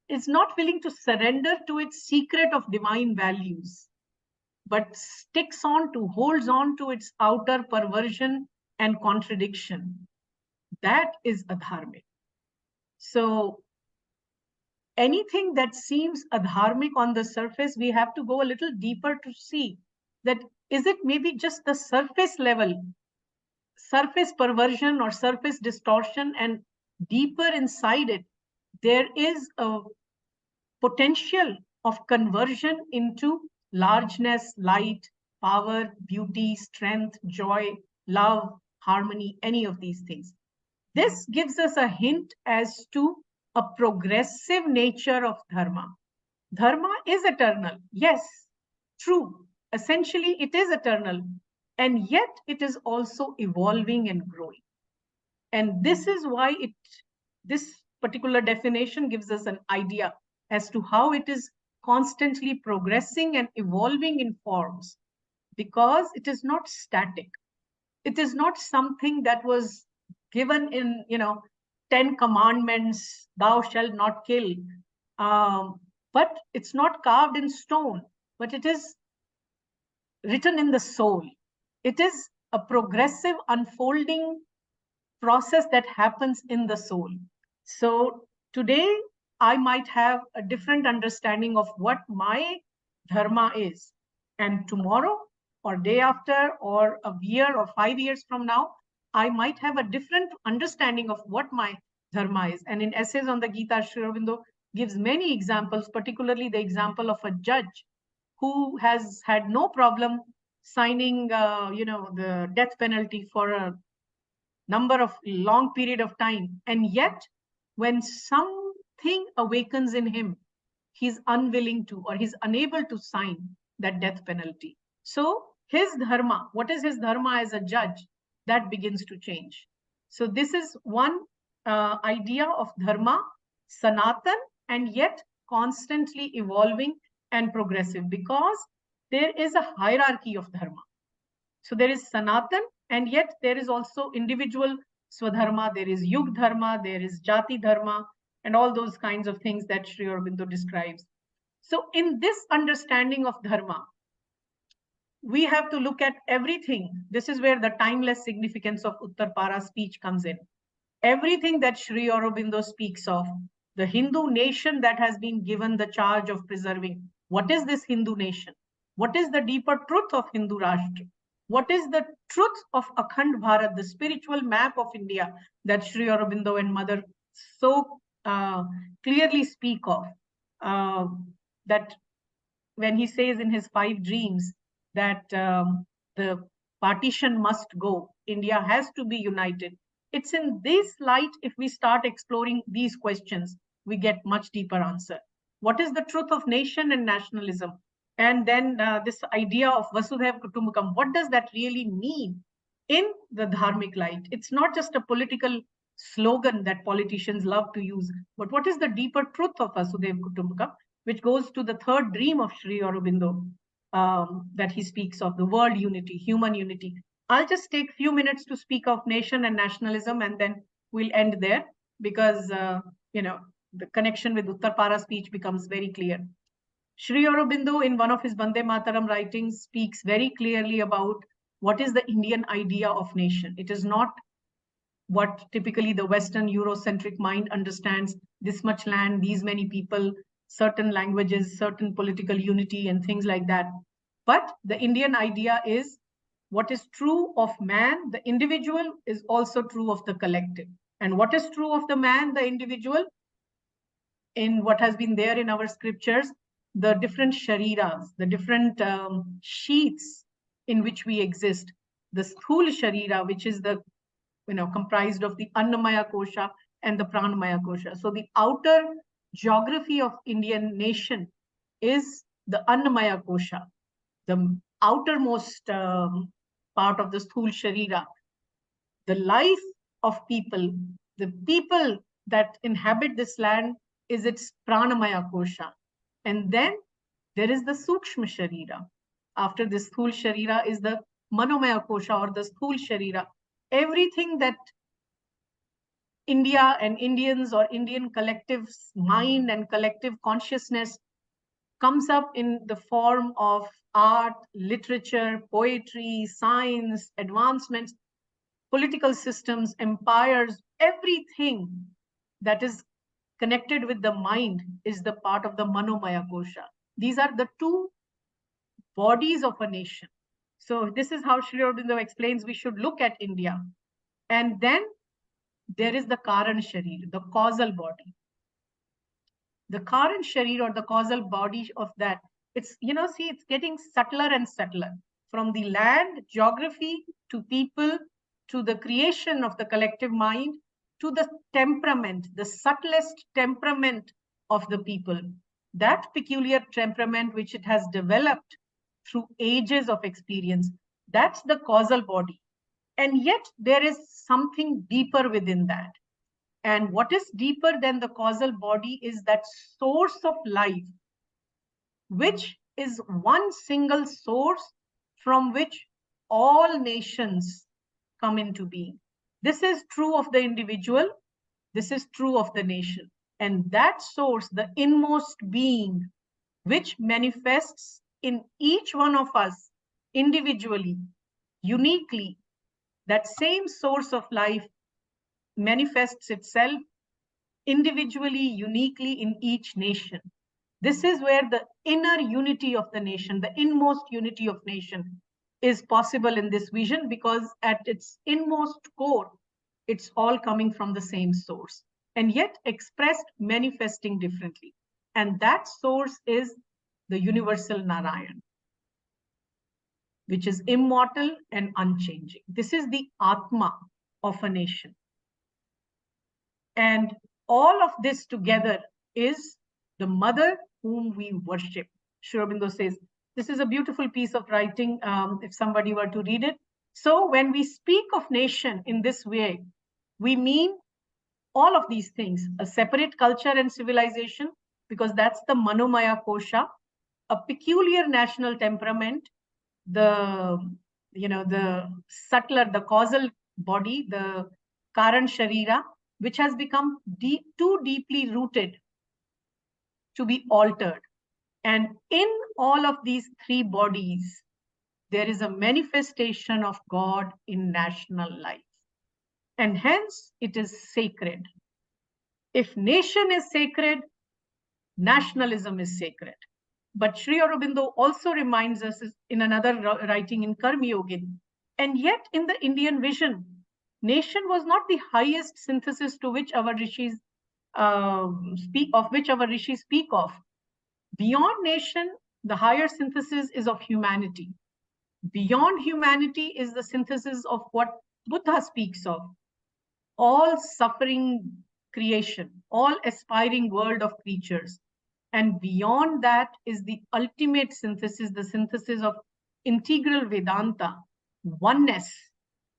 is not willing to surrender to its secret of divine values, but sticks on to, holds on to its outer perversion and contradiction. That is adharmic. So anything that seems adharmic on the surface, we have to go a little deeper to see that, is it maybe just the surface level, surface perversion or surface distortion, and deeper inside it, there is a potential of conversion into largeness, light, power, beauty, strength, joy, love, harmony, any of these things. This gives us a hint as to a progressive nature of dharma. Dharma is eternal. Yes, true. Essentially, it is eternal. And yet it is also evolving and growing. And this is why this particular definition gives us an idea as to how it is constantly progressing and evolving in forms, because it is not static. It is not something that was given in, 10 commandments, thou shalt not kill. But it's not carved in stone, but it is written in the soul. It is a progressive unfolding process that happens in the soul. So today, I might have a different understanding of what my dharma is. And tomorrow, or day after, or a year, or 5 years from now, I might have a different understanding of what my dharma is. And in Essays on the Gita, Sri Aurobindo gives many examples, particularly the example of a judge who has had no problem signing, the death penalty for a number of long period of time. And yet, when something awakens in him, he's unwilling to, or he's unable to sign that death penalty. So his dharma, what is his dharma as a judge, that begins to change. So this is one idea of dharma, sanatan, and yet constantly evolving and progressive, because there is a hierarchy of dharma. So there is sanatan, and yet there is also individual swadharma, there is yug dharma, there is jati dharma, and all those kinds of things that Sri Aurobindo describes. So in this understanding of dharma, we have to look at everything. This is where the timeless significance of Uttarparaspeech comes in. Everything that Sri Aurobindo speaks of, the Hindu nation that has been given the charge of preserving. What is this Hindu nation? What is the deeper truth of Hindu Rashtra? What is the truth of Akhand Bharat, the spiritual map of India that Sri Aurobindo and Mother so clearly speak of? That when he says in his 5 dreams that the partition must go, India has to be united. It's in this light, if we start exploring these questions, we get much deeper answer. What is the truth of nation and nationalism? And then this idea of Vasudhaiva Kutumbakam, what does that really mean in the Dharmic light? It's not just a political slogan that politicians love to use, but what is the deeper truth of Vasudhaiva Kutumbakam, which goes to the 3rd dream of Sri Aurobindo that he speaks of, the world unity, human unity. I'll just take a few minutes to speak of nation and nationalism, and then we'll end there, because the connection with Uttarparaspeech becomes very clear. Sri Aurobindo, in one of his Bande Mataram writings, speaks very clearly about what is the Indian idea of nation. It is not what typically the Western Eurocentric mind understands, this much land, these many people, certain languages, certain political unity, and things like that. But the Indian idea is what is true of man, the individual, is also true of the collective. And what is true of the man, the individual, in what has been there in our scriptures, the different shariras, the different sheets in which we exist. The sthula sharira, which is the, comprised of the Annamaya Kosha and the Pranamaya Kosha. So the outer geography of Indian nation is the Annamaya Kosha, the outermost part of the Sthul Sharira. The life of people, the people that inhabit this land, is its Pranamaya Kosha. And then there is the Sukshma Sharira. After this Sthul Sharira is the Manomaya Kosha or the Sthul Sharira. Everything that India and Indians or Indian collective's mind and collective consciousness comes up in the form of art, literature, poetry, science, advancements, political systems, empires, everything that is connected with the mind is the part of the Manomaya Kosha. These are the two bodies of a nation. So this is how Sri Aurobindo explains we should look at India. And then there is the Karan Sharir, the causal body. The Karan Sharir, or the causal body of that, it's, it's getting subtler and subtler. From the land, geography, to people, to the creation of the collective mind, to the temperament, the subtlest temperament of the people. That peculiar temperament which it has developed through ages of experience, that's the causal body. And yet there is something deeper within that. And what is deeper than the causal body is that source of life, which is one single source from which all nations come into being. This is true of the individual. This is true of the nation. And that source, the inmost being, which manifests in each one of us individually, uniquely, that same source of life manifests itself individually, uniquely in each nation. This is where the inner unity of the nation, the inmost unity of nation, is possible in this vision, because at its inmost core, it's all coming from the same source, and yet expressed, manifesting differently. And that source is the universal Narayan, which is immortal and unchanging. This is the Atma of a nation. And all of this together is the mother whom we worship. Sri Aurobindo says, this is a beautiful piece of writing if somebody were to read it. So when we speak of nation in this way, we mean all of these things: a separate culture and civilization, because that's the Manomaya Kosha, a peculiar national temperament, the subtler, the causal body, the Karan Sharira, which has become too deeply rooted to be altered. And in all of these three bodies, there is a manifestation of God in national life. And hence, it is sacred. If nation is sacred, nationalism is sacred. But Sri Aurobindo also reminds us in another writing in Karma Yogin, and yet in the Indian vision, nation was not the highest synthesis to which our rishis speak of. Beyond nation, the higher synthesis is of humanity. Beyond humanity is the synthesis of what Buddha speaks of: all suffering creation, all aspiring world of creatures. And beyond that is the ultimate synthesis, the synthesis of integral Vedanta, oneness,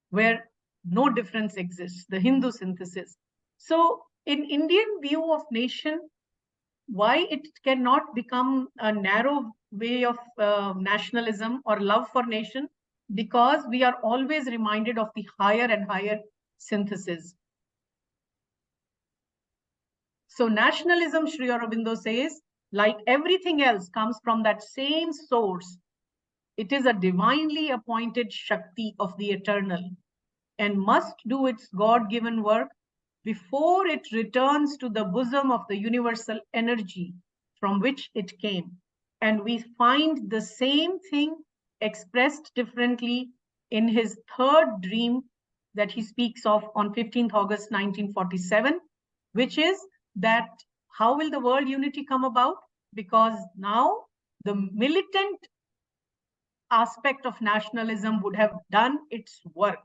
where no difference exists, the Hindu synthesis. So in Indian view of nation, why it cannot become a narrow way of nationalism or love for nation? Because we are always reminded of the higher and higher synthesis. So nationalism, Sri Aurobindo says, like everything else, comes from that same source. It is a divinely appointed Shakti of the eternal and must do its God-given work before it returns to the bosom of the universal energy from which it came. And we find the same thing expressed differently in his third dream that he speaks of on 15th August 1947, which is that how will the world unity come about? Because now the militant aspect of nationalism would have done its work.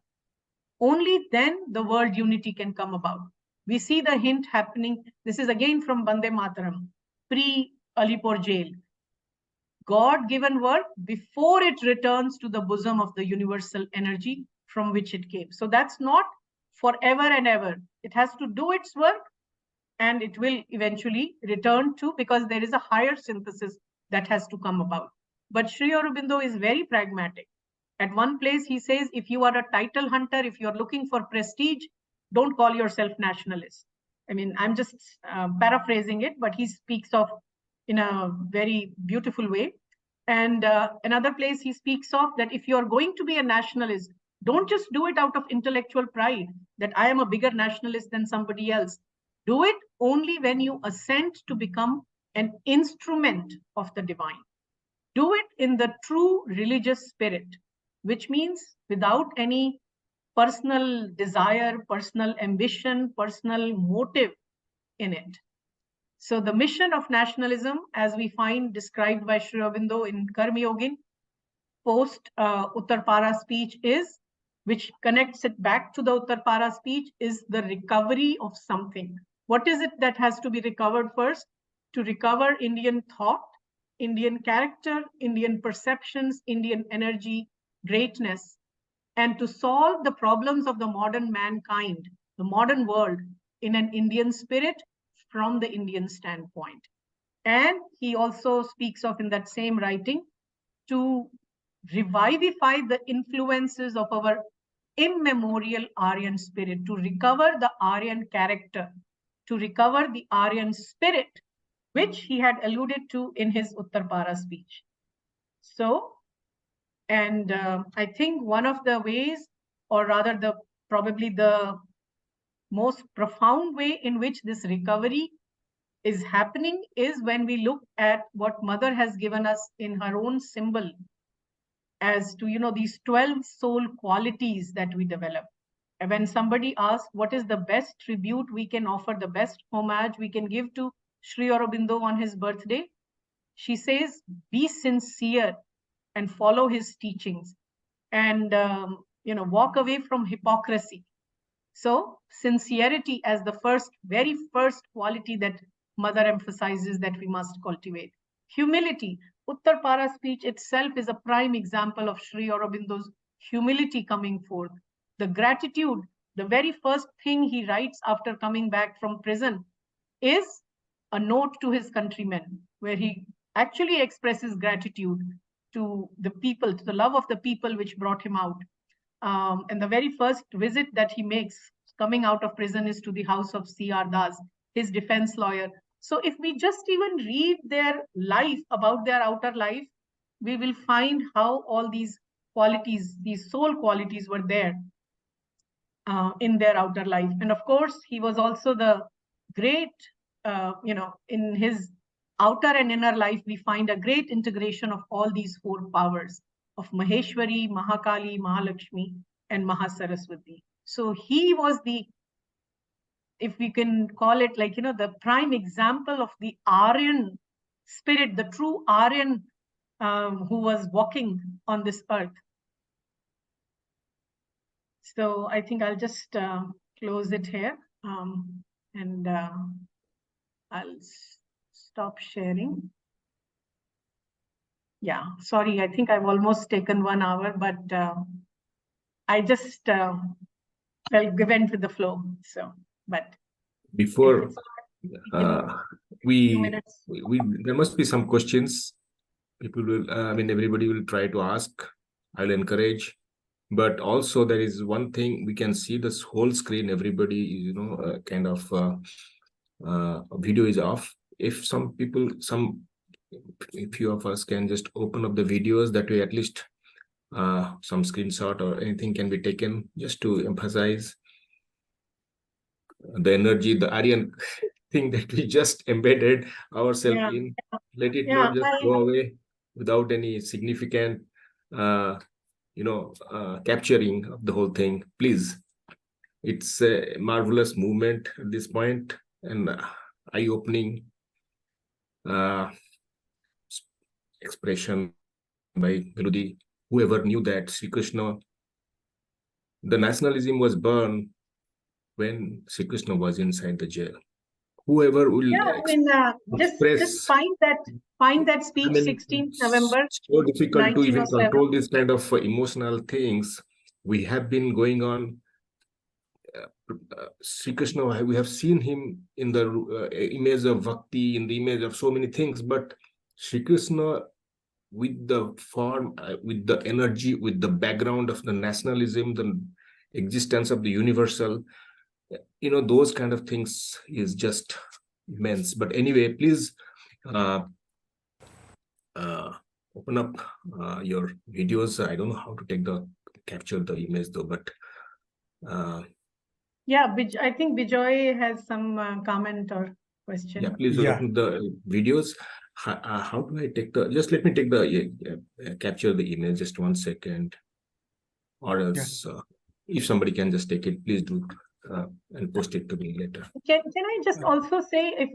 Only then the world unity can come about. We see the hint happening. This is again from Bande Mataram, pre-Alipur jail. God-given work before it returns to the bosom of the universal energy from which it came. So that's not forever and ever. It has to do its work and it will eventually return to, because there is a higher synthesis that has to come about. But Sri Aurobindo is very pragmatic. At one place, he says, if you are a title hunter, if you're looking for prestige, don't call yourself nationalist. I mean, I'm just paraphrasing it, but he speaks of in a very beautiful way. And another place he speaks of that if you're going to be a nationalist, don't just do it out of intellectual pride that I am a bigger nationalist than somebody else. Do it only when you assent to become an instrument of the divine. Do it in the true religious spirit, which means without any personal desire, personal ambition, personal motive in it. So the mission of nationalism, as we find described by Sri Aurobindo in Karma Yogin, post Uttarparaspeech is, which connects it back to the Uttarparaspeech, is the recovery of something. What is it that has to be recovered first? To recover Indian thought, Indian character, Indian perceptions, Indian energy, greatness, and to solve the problems of the modern mankind, the modern world, in an Indian spirit from the Indian standpoint. And he also speaks of in that same writing to revivify the influences of our immemorial Aryan spirit, to recover the Aryan character, to recover the Aryan spirit, which he had alluded to in his Uttarparaspeech. So, and I think one of the ways, or rather probably the most profound way in which this recovery is happening is when we look at what Mother has given us in her own symbol as to, these 12 soul qualities that we develop. And when somebody asks what is the best tribute we can offer, the best homage we can give to Sri Aurobindo on his birthday, she says, be sincere and follow his teachings and, walk away from hypocrisy. So sincerity as the very first quality that Mother emphasizes that we must cultivate. Humility. Uttarparaspeech itself is a prime example of Sri Aurobindo's humility coming forth. The gratitude, the very first thing he writes after coming back from prison is a note to his countrymen, where he actually expresses gratitude to the people, to the love of the people which brought him out. And the very first visit that he makes coming out of prison is to the house of C.R. Das, his defense lawyer. So if we just even read their life, about their outer life, we will find how all these qualities, these soul qualities were there in their outer life. And of course, he was also the great, in his outer and inner life, we find a great integration of all these four powers of Maheshwari, Mahakali, Mahalakshmi, and Mahasaraswati. So he was the, if we can call it like, the prime example of the Aryan spirit, the true Aryan who was walking on this earth. So I think I'll just close it here and I'll stop sharing. Yeah, sorry, I think I've almost taken 1 hour, but I just went with the flow. So, but Before there must be some questions. People will, everybody will try to ask. I'll encourage. But also there is one thing, we can see this whole screen, everybody, kind of video is off. If some people, a few of us can just open up the videos, that way at least some screenshot or anything can be taken just to emphasize the energy, the Aryan thing that we just embedded ourselves in. Let it not just go away without any significant capturing of the whole thing. Please, it's a marvelous movement at this point, and eye-opening expression by Beloo. Whoever knew that Sri Krishna, the nationalism was born when Sri Krishna was inside the jail. Whoever will just find that speech, 16th November. It's so difficult to even 1907. control this kind of emotional things. We have been going on. Sri Krishna, we have seen him in the image of bhakti, in the image of so many things, but Sri Krishna, with the form, with the energy, with the background of the nationalism, the existence of the universal, those kind of things is just immense. But anyway, please open up your videos. I don't know how to capture the image though, but yeah, I think Bijoy has some comment or question. Yeah, please open the videos. How do I take just let me take capture the image, just 1 second, or else if somebody can just take it, please do, and post it to me later. Can I just also say, if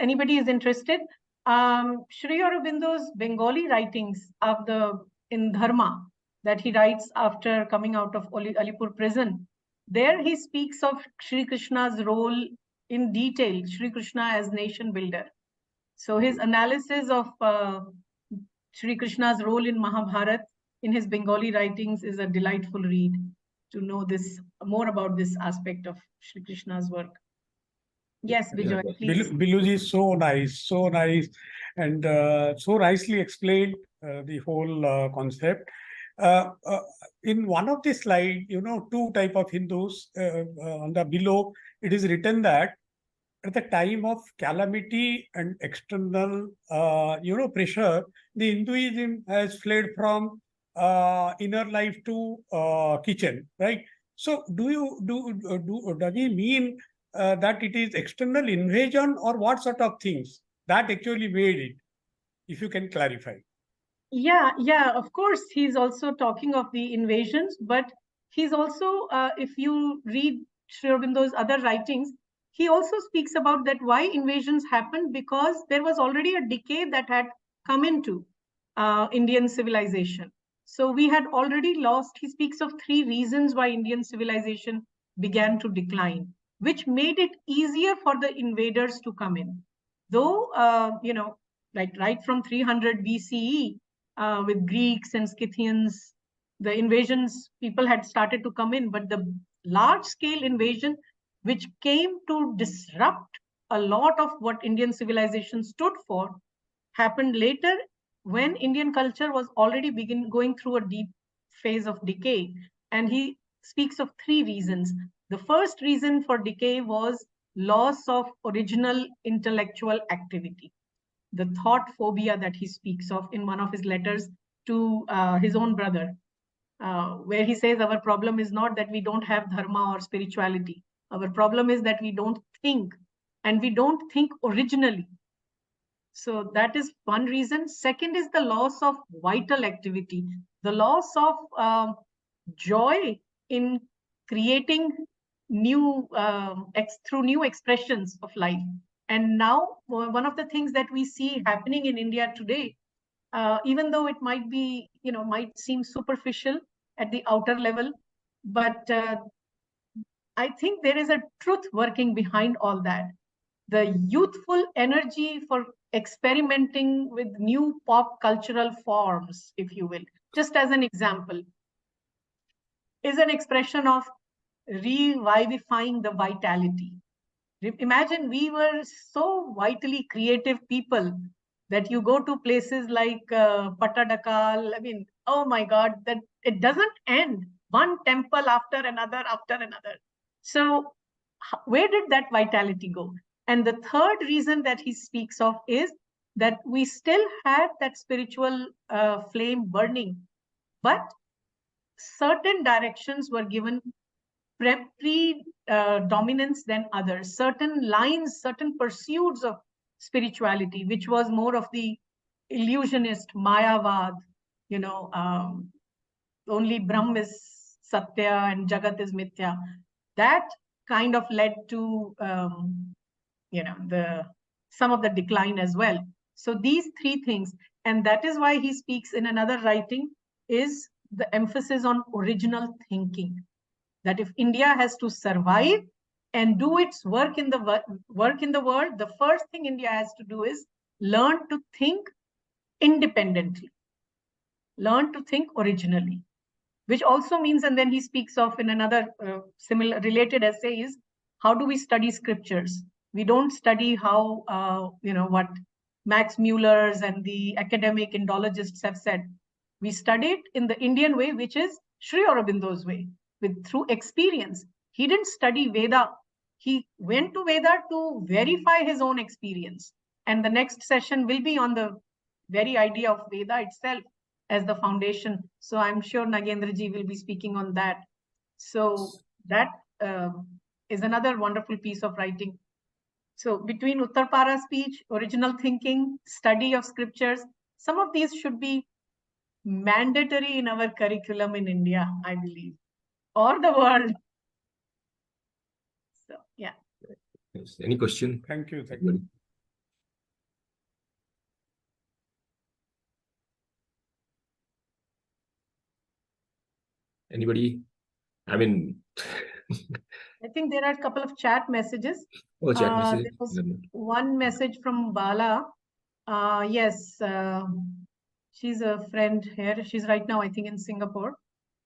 anybody is interested, Sri Aurobindo's Bengali writings in Dharma that he writes after coming out of Alipur prison, there he speaks of Sri Krishna's role in detail, Sri Krishna as nation builder. So his analysis of Sri Krishna's role in Mahabharata in his Bengali writings is a delightful read to know more about this aspect of Sri Krishna's work. Yes, Bijoy, please. Beloo is so nice, and so nicely explained the whole concept. In one of the slides, two type of Hindus on the below, it is written that at the time of calamity and external, pressure, the Hinduism has fled from inner life to kitchen, right? So, does he mean that it is external invasion, or what sort of things that actually made it? If you can clarify. Yeah, of course, he's also talking of the invasions, but he's also, if you read Sri Aurobindo's other writings, he also speaks about that why invasions happened, because there was already a decay that had come into Indian civilization. So we had already lost, he speaks of 3 reasons why Indian civilization began to decline, which made it easier for the invaders to come in. Though, like right from 300 BCE, with Greeks and Scythians, the invasions, people had started to come in, but the large-scale invasion, which came to disrupt a lot of what Indian civilization stood for, happened later when Indian culture was already going through a deep phase of decay. And he speaks of 3 reasons. The first reason for decay was loss of original intellectual activity, the thought phobia that he speaks of in one of his letters to his own brother, where he says our problem is not that we don't have dharma or spirituality. Our problem is that we don't think, and we don't think originally. So that is one reason. Second is the loss of vital activity, the loss of joy in creating through new expressions of life. And now one of the things that we see happening in India today, even though it might be, might seem superficial at the outer level, but I think there is a truth working behind all that. The youthful energy for experimenting with new pop cultural forms, if you will, just as an example, is an expression of revivifying the vitality. Imagine we were so vitally creative people that you go to places like Patadakal. I mean, oh my God, that it doesn't end. One temple after another. So where did that vitality go? And the third reason that he speaks of is that we still had that spiritual flame burning, but certain directions were given predominance than others, certain lines, certain pursuits of spirituality, which was more of the illusionist, Mayavad, only Brahm is Satya and Jagat is Mithya. That kind of led to, some of the decline as well. So these three things, and that is why he speaks in another writing, is the emphasis on original thinking. That if India has to survive and do its work in the world, the first thing India has to do is learn to think independently, learn to think originally, which also means, and then he speaks of in another similar related essay, is how do we study scriptures? We don't study how, what Max Muller's and the academic Indologists have said. We study it in the Indian way, which is Sri Aurobindo's way, through experience. He didn't study Veda. He went to Veda to verify his own experience. And the next session will be on the very idea of Veda itself as the foundation. So I'm sure Nagendraji will be speaking on that. So that is another wonderful piece of writing. So between Uttarparaspeech, original thinking, study of scriptures, some of these should be mandatory in our curriculum in India, I believe, or the world. So, yeah. Yes. Any question? Thank you. Thank you. Anybody? I mean, I think there are a couple of chat messages. oh, chat message. There was one message from Bala. Yes, she's a friend here. She's right now, I think, in Singapore,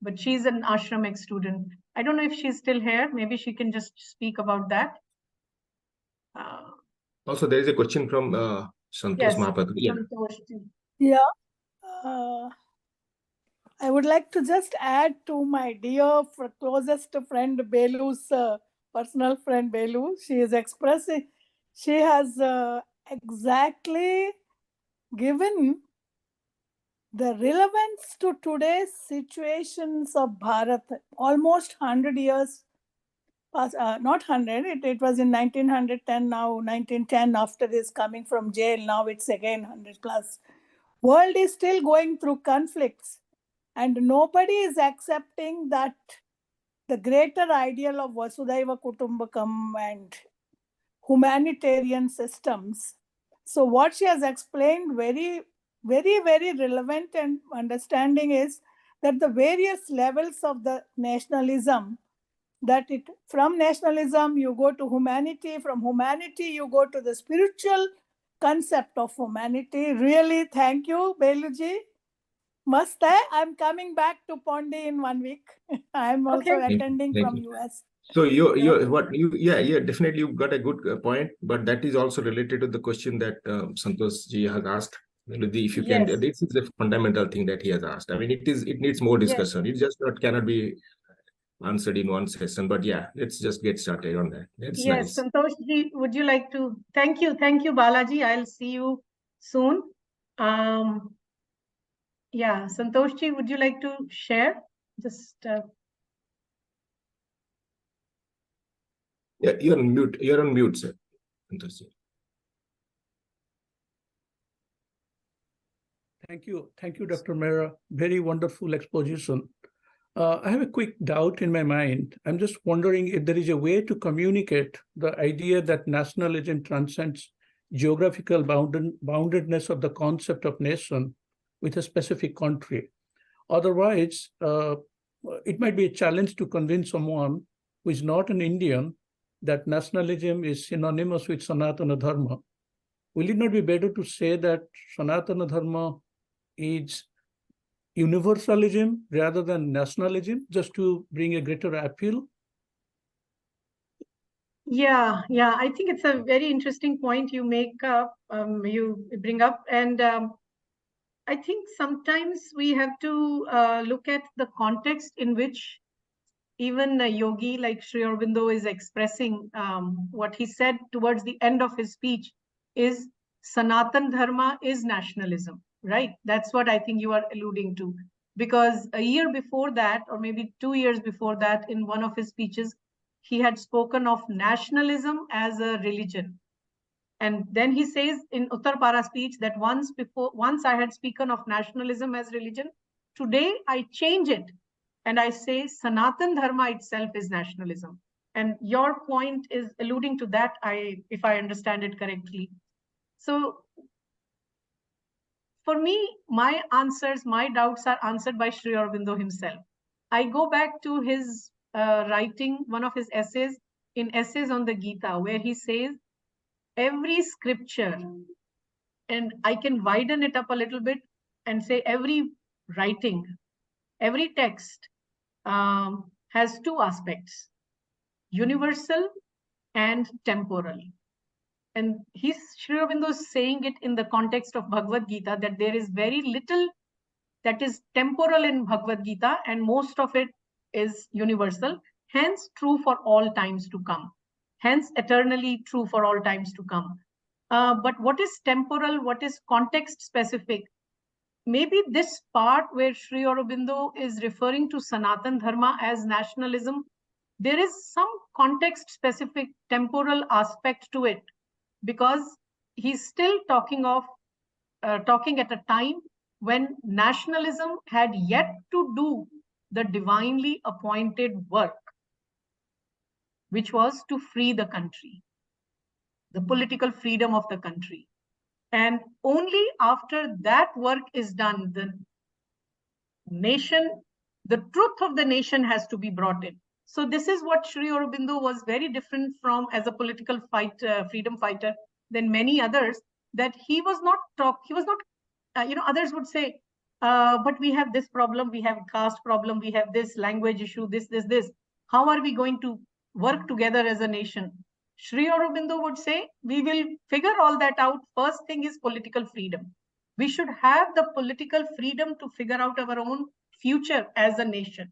but she's an ashram ex-student. I don't know if she's still here. Maybe she can just speak about that. Also, there is a question from Santosh Yes, Mahapatra. Yeah. Yeah. I would like to just add to my dear closest friend Beloo's personal friend Beloo. She is expressing, she has exactly given the relevance to today's situations of Bharat. Almost 100 years past, not 100, it was in 1910, now 1910 after this coming from jail, now it's again 100 plus. World is still going through conflicts. And nobody is accepting that the greater ideal of Vasudhaiva Kutumbakam and humanitarian systems. So what she has explained very, very, very relevant and understanding is that the various levels of the nationalism, that it from nationalism you go to humanity, from humanity you go to the spiritual concept of humanity. Really, thank you, Belooji. Must I? I'm coming back to Pondi in 1 week. I'm also attending from US. So definitely you've got a good point, but that is also related to the question that Santosh ji has asked. If you can, this is the fundamental thing that he has asked. I mean, it needs more discussion. It just cannot be answered in one session. But yeah, let's just get started on that. That's nice. Santosh ji, would you like to? Thank you, Balaji. I'll see you soon. Yeah, Santosh ji, would you like to share? Just yeah, you're on mute. You're on mute, sir. Santosh ji. Thank you, Dr. Mehra. Very wonderful exposition. I have a quick doubt in my mind. I'm just wondering if there is a way to communicate the idea that nationalism transcends geographical boundedness of the concept of nation with a specific country. Otherwise, it might be a challenge to convince someone who is not an Indian that nationalism is synonymous with Sanatana Dharma. Will it not be better to say that Sanatana Dharma is universalism rather than nationalism, just to bring a greater appeal? Yeah, I think it's a very interesting point you make up, you bring up, and I think sometimes we have to look at the context in which even a yogi like Sri Aurobindo is expressing. What he said towards the end of his speech is Sanatana Dharma is nationalism, right? That's what I think you are alluding to. Because a year before that, or maybe 2 years before that, in one of his speeches, he had spoken of nationalism as a religion. And then he says in Uttarparaspeech that once I had spoken of nationalism as religion, Today, I change it and I say Sanatana Dharma itself is nationalism. And your point is alluding to that, if I understand it correctly. So for me, my answers, my doubts are answered by Sri Aurobindo himself. I go back to his writing, one of his essays, in Essays on the Gita, where he says, every scripture, and I can widen it up a little bit and say every writing, every text has two aspects, universal and temporal. And Sri Aurobindo is saying it in the context of Bhagavad Gita, that there is very little that is temporal in Bhagavad Gita, and most of it is universal, hence true for all times to come, hence eternally true for all times to come. But what is temporal, what is context specific? Maybe this part where Sri Aurobindo is referring to Sanatana Dharma as nationalism, there is some context specific temporal aspect to it, because he's still talking at a time when nationalism had yet to do the divinely appointed work, which was to free the country, the political freedom of the country. And only after that work is done, the truth of the nation has to be brought in. So this is what Sri Aurobindo was very different from as a political freedom fighter than many others, that he was not others would say, but we have this problem, we have caste problem, we have this language issue, this. How are we going to work together as a nation? Sri Aurobindo would say, we will figure all that out. First thing is political freedom. We should have the political freedom to figure out our own future as a nation.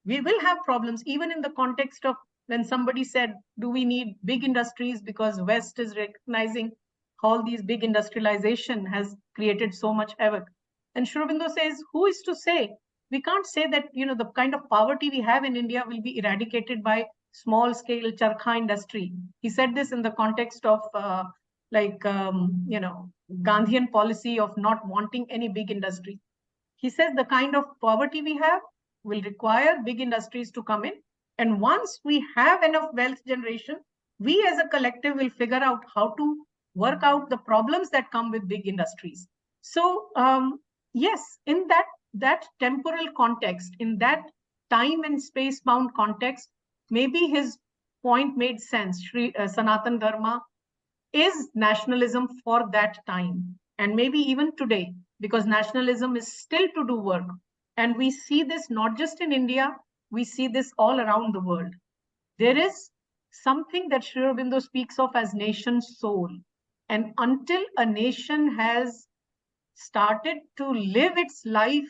We will have problems, even in the context of when somebody said, do we need big industries, because West is recognizing all these big industrialization has created so much havoc. And Sri Aurobindo says, who is to say? We can't say that the kind of poverty we have in India will be eradicated by small scale charkha industry. He said this in the context of Gandhian policy of not wanting any big industry. He says the kind of poverty we have will require big industries to come in. And once we have enough wealth generation, we as a collective will figure out how to work out the problems that come with big industries. So yes, in that temporal context, in that time and space bound context, maybe his point made sense. Sanatana Dharma is nationalism for that time, and maybe even today, because nationalism is still to do work. And we see this not just in India, we see this all around the world. There is something that Sri Aurobindo speaks of as nation soul. And until a nation has started to live its life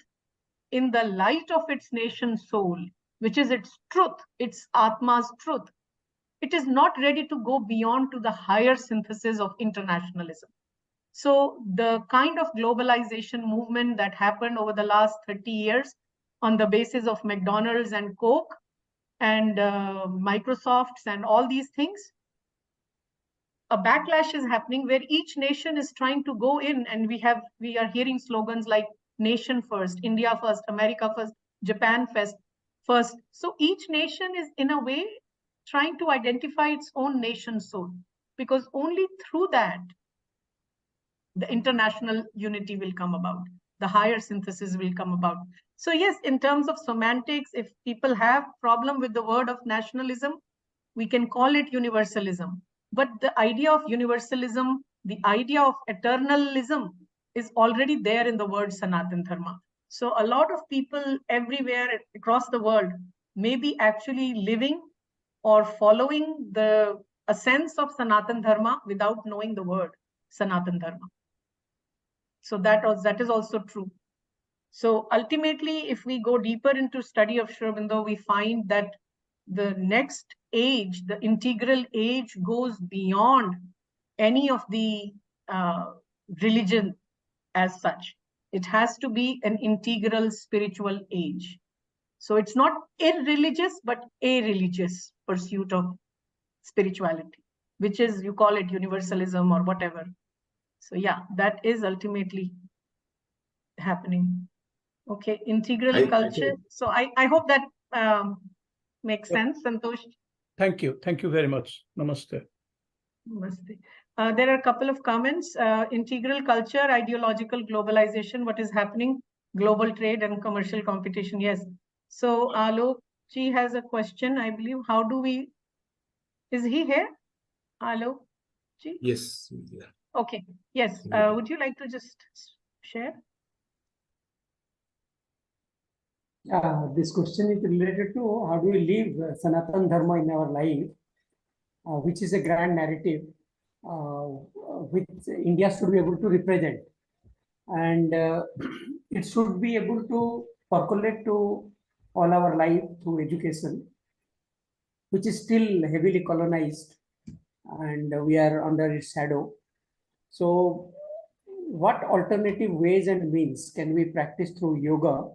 in the light of its nation soul, which is its truth, its Atma's truth, it is not ready to go beyond to the higher synthesis of internationalism. So the kind of globalization movement that happened over the last 30 years on the basis of McDonald's and Coke and Microsofts and all these things, a backlash is happening where each nation is trying to go in, and we are hearing slogans like nation first, India first, America first, Japan first. So each nation is in a way trying to identify its own nation soul, because only through that the international unity will come about, the higher synthesis will come about. So yes, in terms of semantics, if people have problem with the word of nationalism, we can call it universalism. But the idea of universalism, the idea of eternalism is already there in the word Sanatana Dharma. So a lot of people everywhere across the world may be actually living or following a sense of Sanatana Dharma without knowing the word Sanatana Dharma. So that is also true. So ultimately, if we go deeper into study of Sri Aurobindo, we find that the next age, the integral age, goes beyond any of the religion as such. It has to be an integral spiritual age. So it's not irreligious, but a religious pursuit of spirituality, which is, you call it universalism or whatever. So yeah, that is ultimately happening. Okay, integral I culture. think- So I hope that makes sense, Santosh. Thank you. Thank you very much. Namaste. Namaste. There are a couple of comments. Integral culture, ideological globalization, what is happening, global trade and commercial competition. Yes. So Alok ji has a question, I believe. How do we, is he here? Alok ji? Yes. Yeah. Okay. Yes. Yeah. Would you like to just share? This question is related to how do we live Sanatana Dharma in our life, which is a grand narrative which India should be able to represent. And it should be able to percolate to all our life through education, which is still heavily colonized and we are under its shadow. So what alternative ways and means can we practice through yoga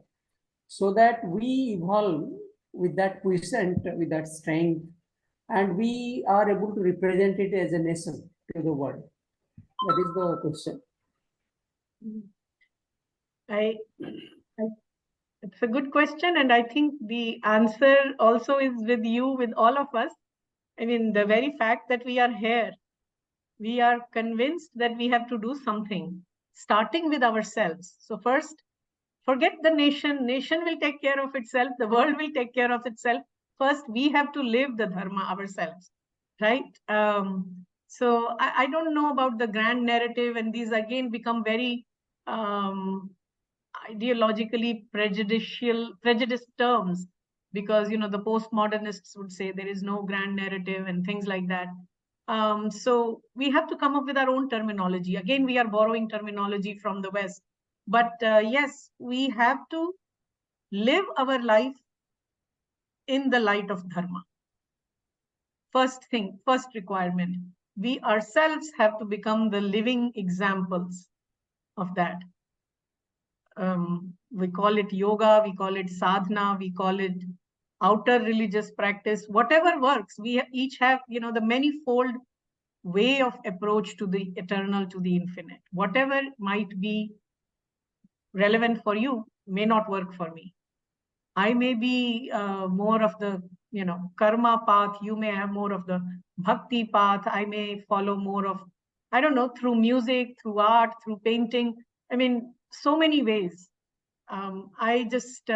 so that we evolve with that puissant, with that strength, and we are able to represent it as a nation to the world? That is the question. It's a good question, and I think the answer also is with you, with all of us. I mean, the very fact that we are here, we are convinced that we have to do something, starting with ourselves. So first, forget the nation. Nation will take care of itself. The world will take care of itself. First, we have to live the Dharma ourselves, right? So I don't know about the grand narrative, and these again become very ideologically prejudiced terms, because the postmodernists would say there is no grand narrative and things like that. So we have to come up with our own terminology. Again, we are borrowing terminology from the West, but yes, we have to live our life in the light of Dharma. First thing, first requirement, we ourselves have to become the living examples of that. We call it yoga, we call it sadhana, we call it outer religious practice, whatever works. We each have, the manifold way of approach to the eternal, to the infinite. Whatever might be relevant for you may not work for me. I may be more of the, karma path. You may have more of the bhakti path. I may follow more of, I don't know, through music, through art, through painting. I mean, so many ways. I just,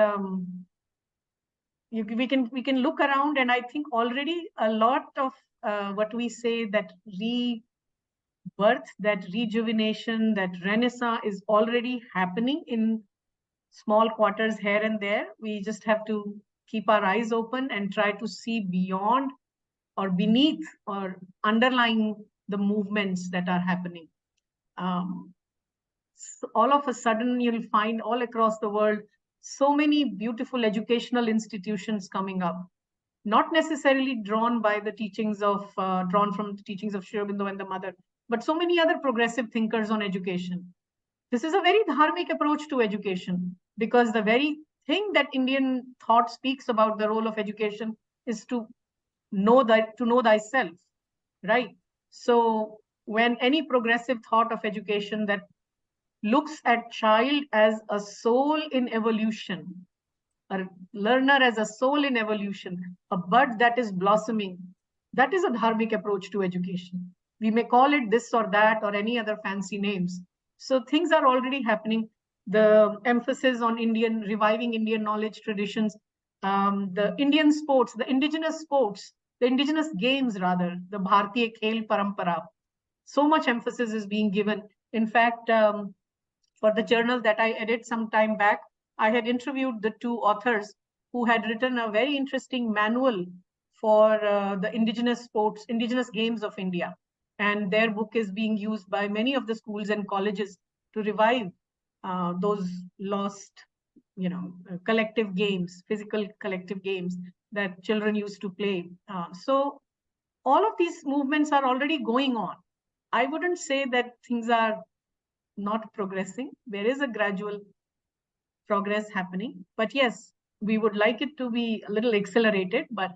we can look around, and I think already a lot of what we say, that rebirth, that rejuvenation, that renaissance is already happening in small quarters here and there. We just have to keep our eyes open and try to see beyond or beneath or underlying the movements that are happening. So all of a sudden, you'll find all across the world so many beautiful educational institutions coming up, not necessarily drawn from the teachings of Sri Aurobindo and the mother, but so many other progressive thinkers on education. This is a very dharmic approach to education, because the very thing that Indian thought speaks about the role of education is to know thyself, right? So when any progressive thought of education that looks at child as a soul in evolution, a learner as a soul in evolution, a bud that is blossoming, that is a dharmic approach to education. We may call it this or that or any other fancy names. So things are already happening. The emphasis on reviving Indian knowledge traditions, the Indian sports, the indigenous games rather, the Bharatiya Khel Parampara. So much emphasis is being given. In fact, for the journal that I edit some time back, I had interviewed the two authors who had written a very interesting manual for the indigenous games of India. And their book is being used by many of the schools and colleges to revive those lost, collective games, physical collective games that children used to play. So all of these movements are already going on. I wouldn't say that things are not progressing. There is a gradual progress happening, but yes, we would like it to be a little accelerated, but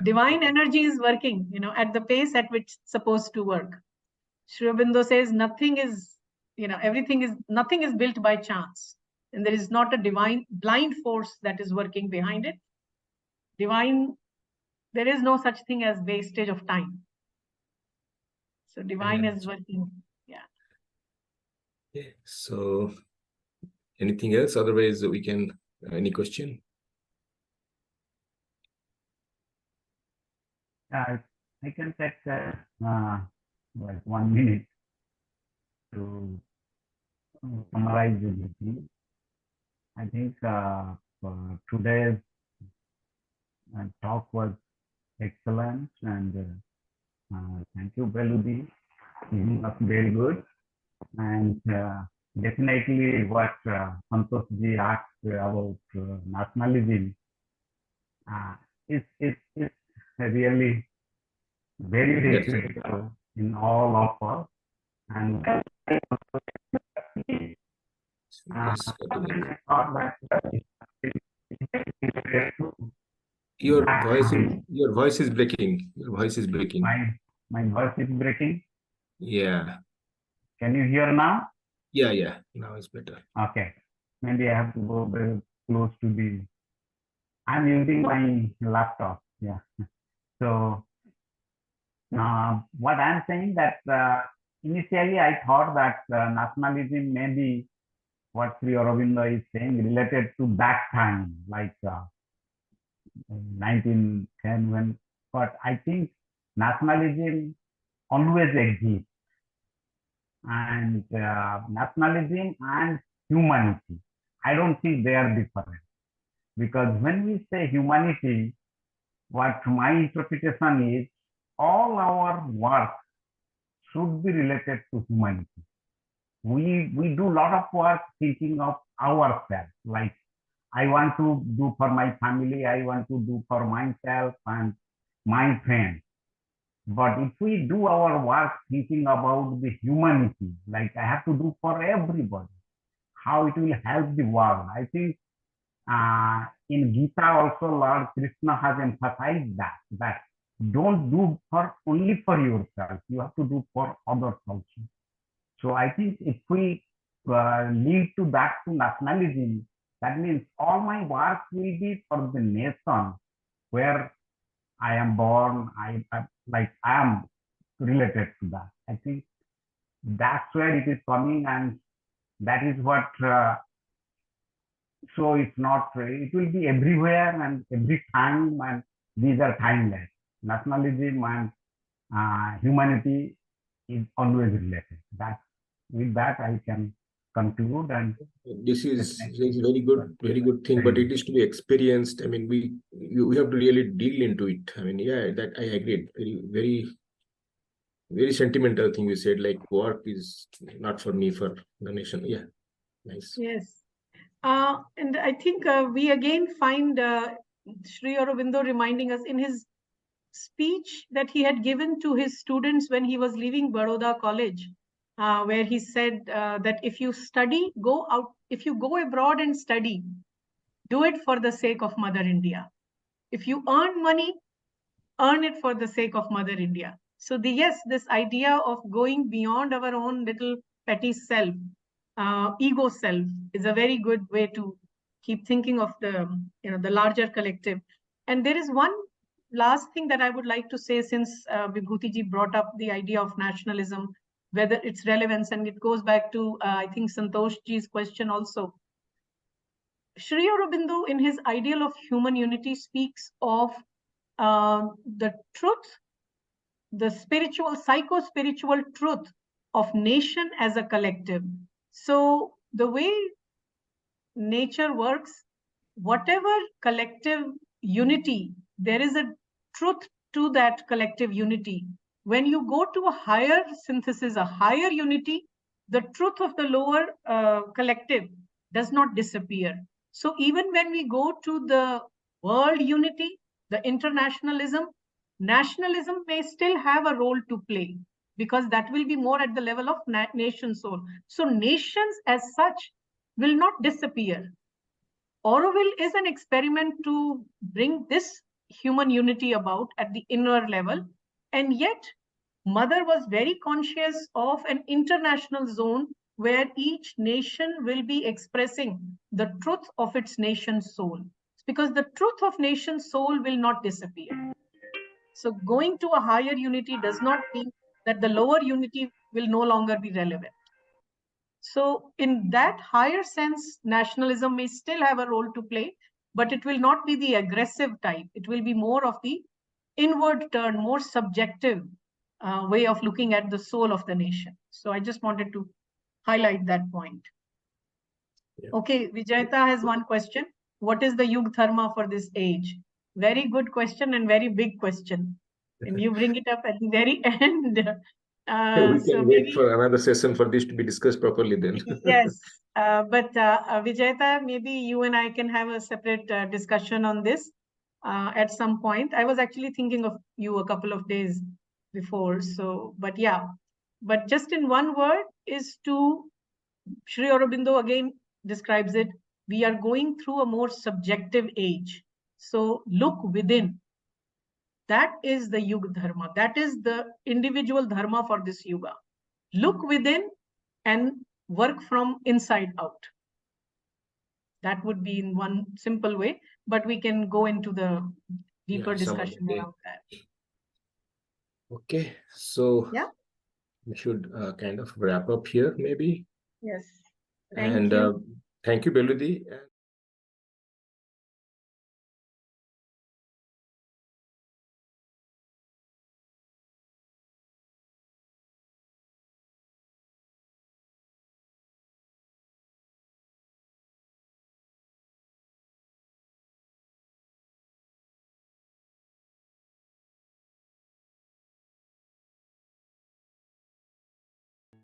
divine energy is working, at the pace at which it's supposed to work. Sri Aurobindo says nothing is nothing is built by chance. And there is not a divine blind force that is working behind it. There is no such thing as wastage of time. So divine is working. Yeah. So anything else? Otherwise, we can, any question? I can take like 1 minute to summarize everything. I think today's talk was excellent, and thank you, Beloo. It was very good, and definitely what Santoshji asked about nationalism is really very critical in all of us, and your voice is breaking. Your voice is breaking. My voice is breaking. Yeah. Can you hear now? Yeah. Now it's better. Okay. Maybe I have to go very close to the. I'm using my laptop. Yeah. So what I'm saying that initially I thought that nationalism may be what Sri Aurobindo is saying related to that time, like 1910 when, but I think nationalism always exists, and nationalism and humanity, I don't think they are different, because when we say humanity, what my interpretation is, all our work should be related to humanity. We do a lot of work thinking of ourselves, like I want to do for my family, I want to do for myself and my friends. But if we do our work thinking about the humanity, like I have to do for everybody, how it will help the world. I think in Gita also Lord Krishna has emphasized that don't do only for yourself, you have to do for others also. So I think if we lead to that, to nationalism, that means all my work will be for the nation where I am born, I am related to that. I think that's where it is coming, and that is what, so it's not, it will be everywhere and every time, and these are timeless. Nationalism and humanity is always related. With that I can conclude. And this is very good thing, but it is to be experienced. I mean, we have to really deal into it. I mean, yeah, that I agree. Very sentimental thing you said, like work is not for me, for the nation. Yeah, nice. Yes. And I think we again find Sri Aurobindo reminding us in his speech that he had given to his students when he was leaving Baroda College, where he said that if you study, if you go abroad and study, do it for the sake of Mother India. If you earn money, earn it for the sake of Mother India. So this idea of going beyond our own little petty self, ego self, is a very good way to keep thinking of the larger collective. And there is one last thing that I would like to say, since Vibhuti-ji brought up the idea of nationalism, whether its relevance, and it goes back to, I think, Santosh-ji's question also. Sri Aurobindo, in his ideal of human unity, speaks of the truth, the psycho-spiritual truth of nation as a collective. So the way nature works, whatever collective unity, there is a truth to that collective unity. When you go to a higher synthesis, a higher unity, the truth of the lower collective does not disappear. So even when we go to the world unity, the internationalism, nationalism may still have a role to play, because that will be more at the level of nation soul. So nations as such will not disappear. Auroville is an experiment to bring this human unity about at the inner level. And yet, Mother was very conscious of an international zone where each nation will be expressing the truth of its nation's soul. Because the truth of nation's soul will not disappear. So going to a higher unity does not mean that the lower unity will no longer be relevant. So in that higher sense, nationalism may still have a role to play, but it will not be the aggressive type. It will be more of the inward turn, more subjective way of looking at the soul of the nation. So I just wanted to highlight that point. Yeah. Okay, Vijayata has one question. What is the Yug Dharma for this age? Very good question and very big question. And you bring it up at the very end. We So can wait for another session for this to be discussed properly then. yes, but Vijayata, maybe you and I can have a separate discussion on this at some point. I was actually thinking of you a couple of days before. So, but yeah, but just in one word is to, Sri Aurobindo again describes it, we are going through a more subjective age. So look within. That is the Yuga Dharma. That is the individual Dharma for this Yuga. Look within and work from inside out. That would be in one simple way, but we can go into the deeper discussion around that. Okay, so yeah, we should kind of wrap up here maybe. Yes. Thank you, Beloo.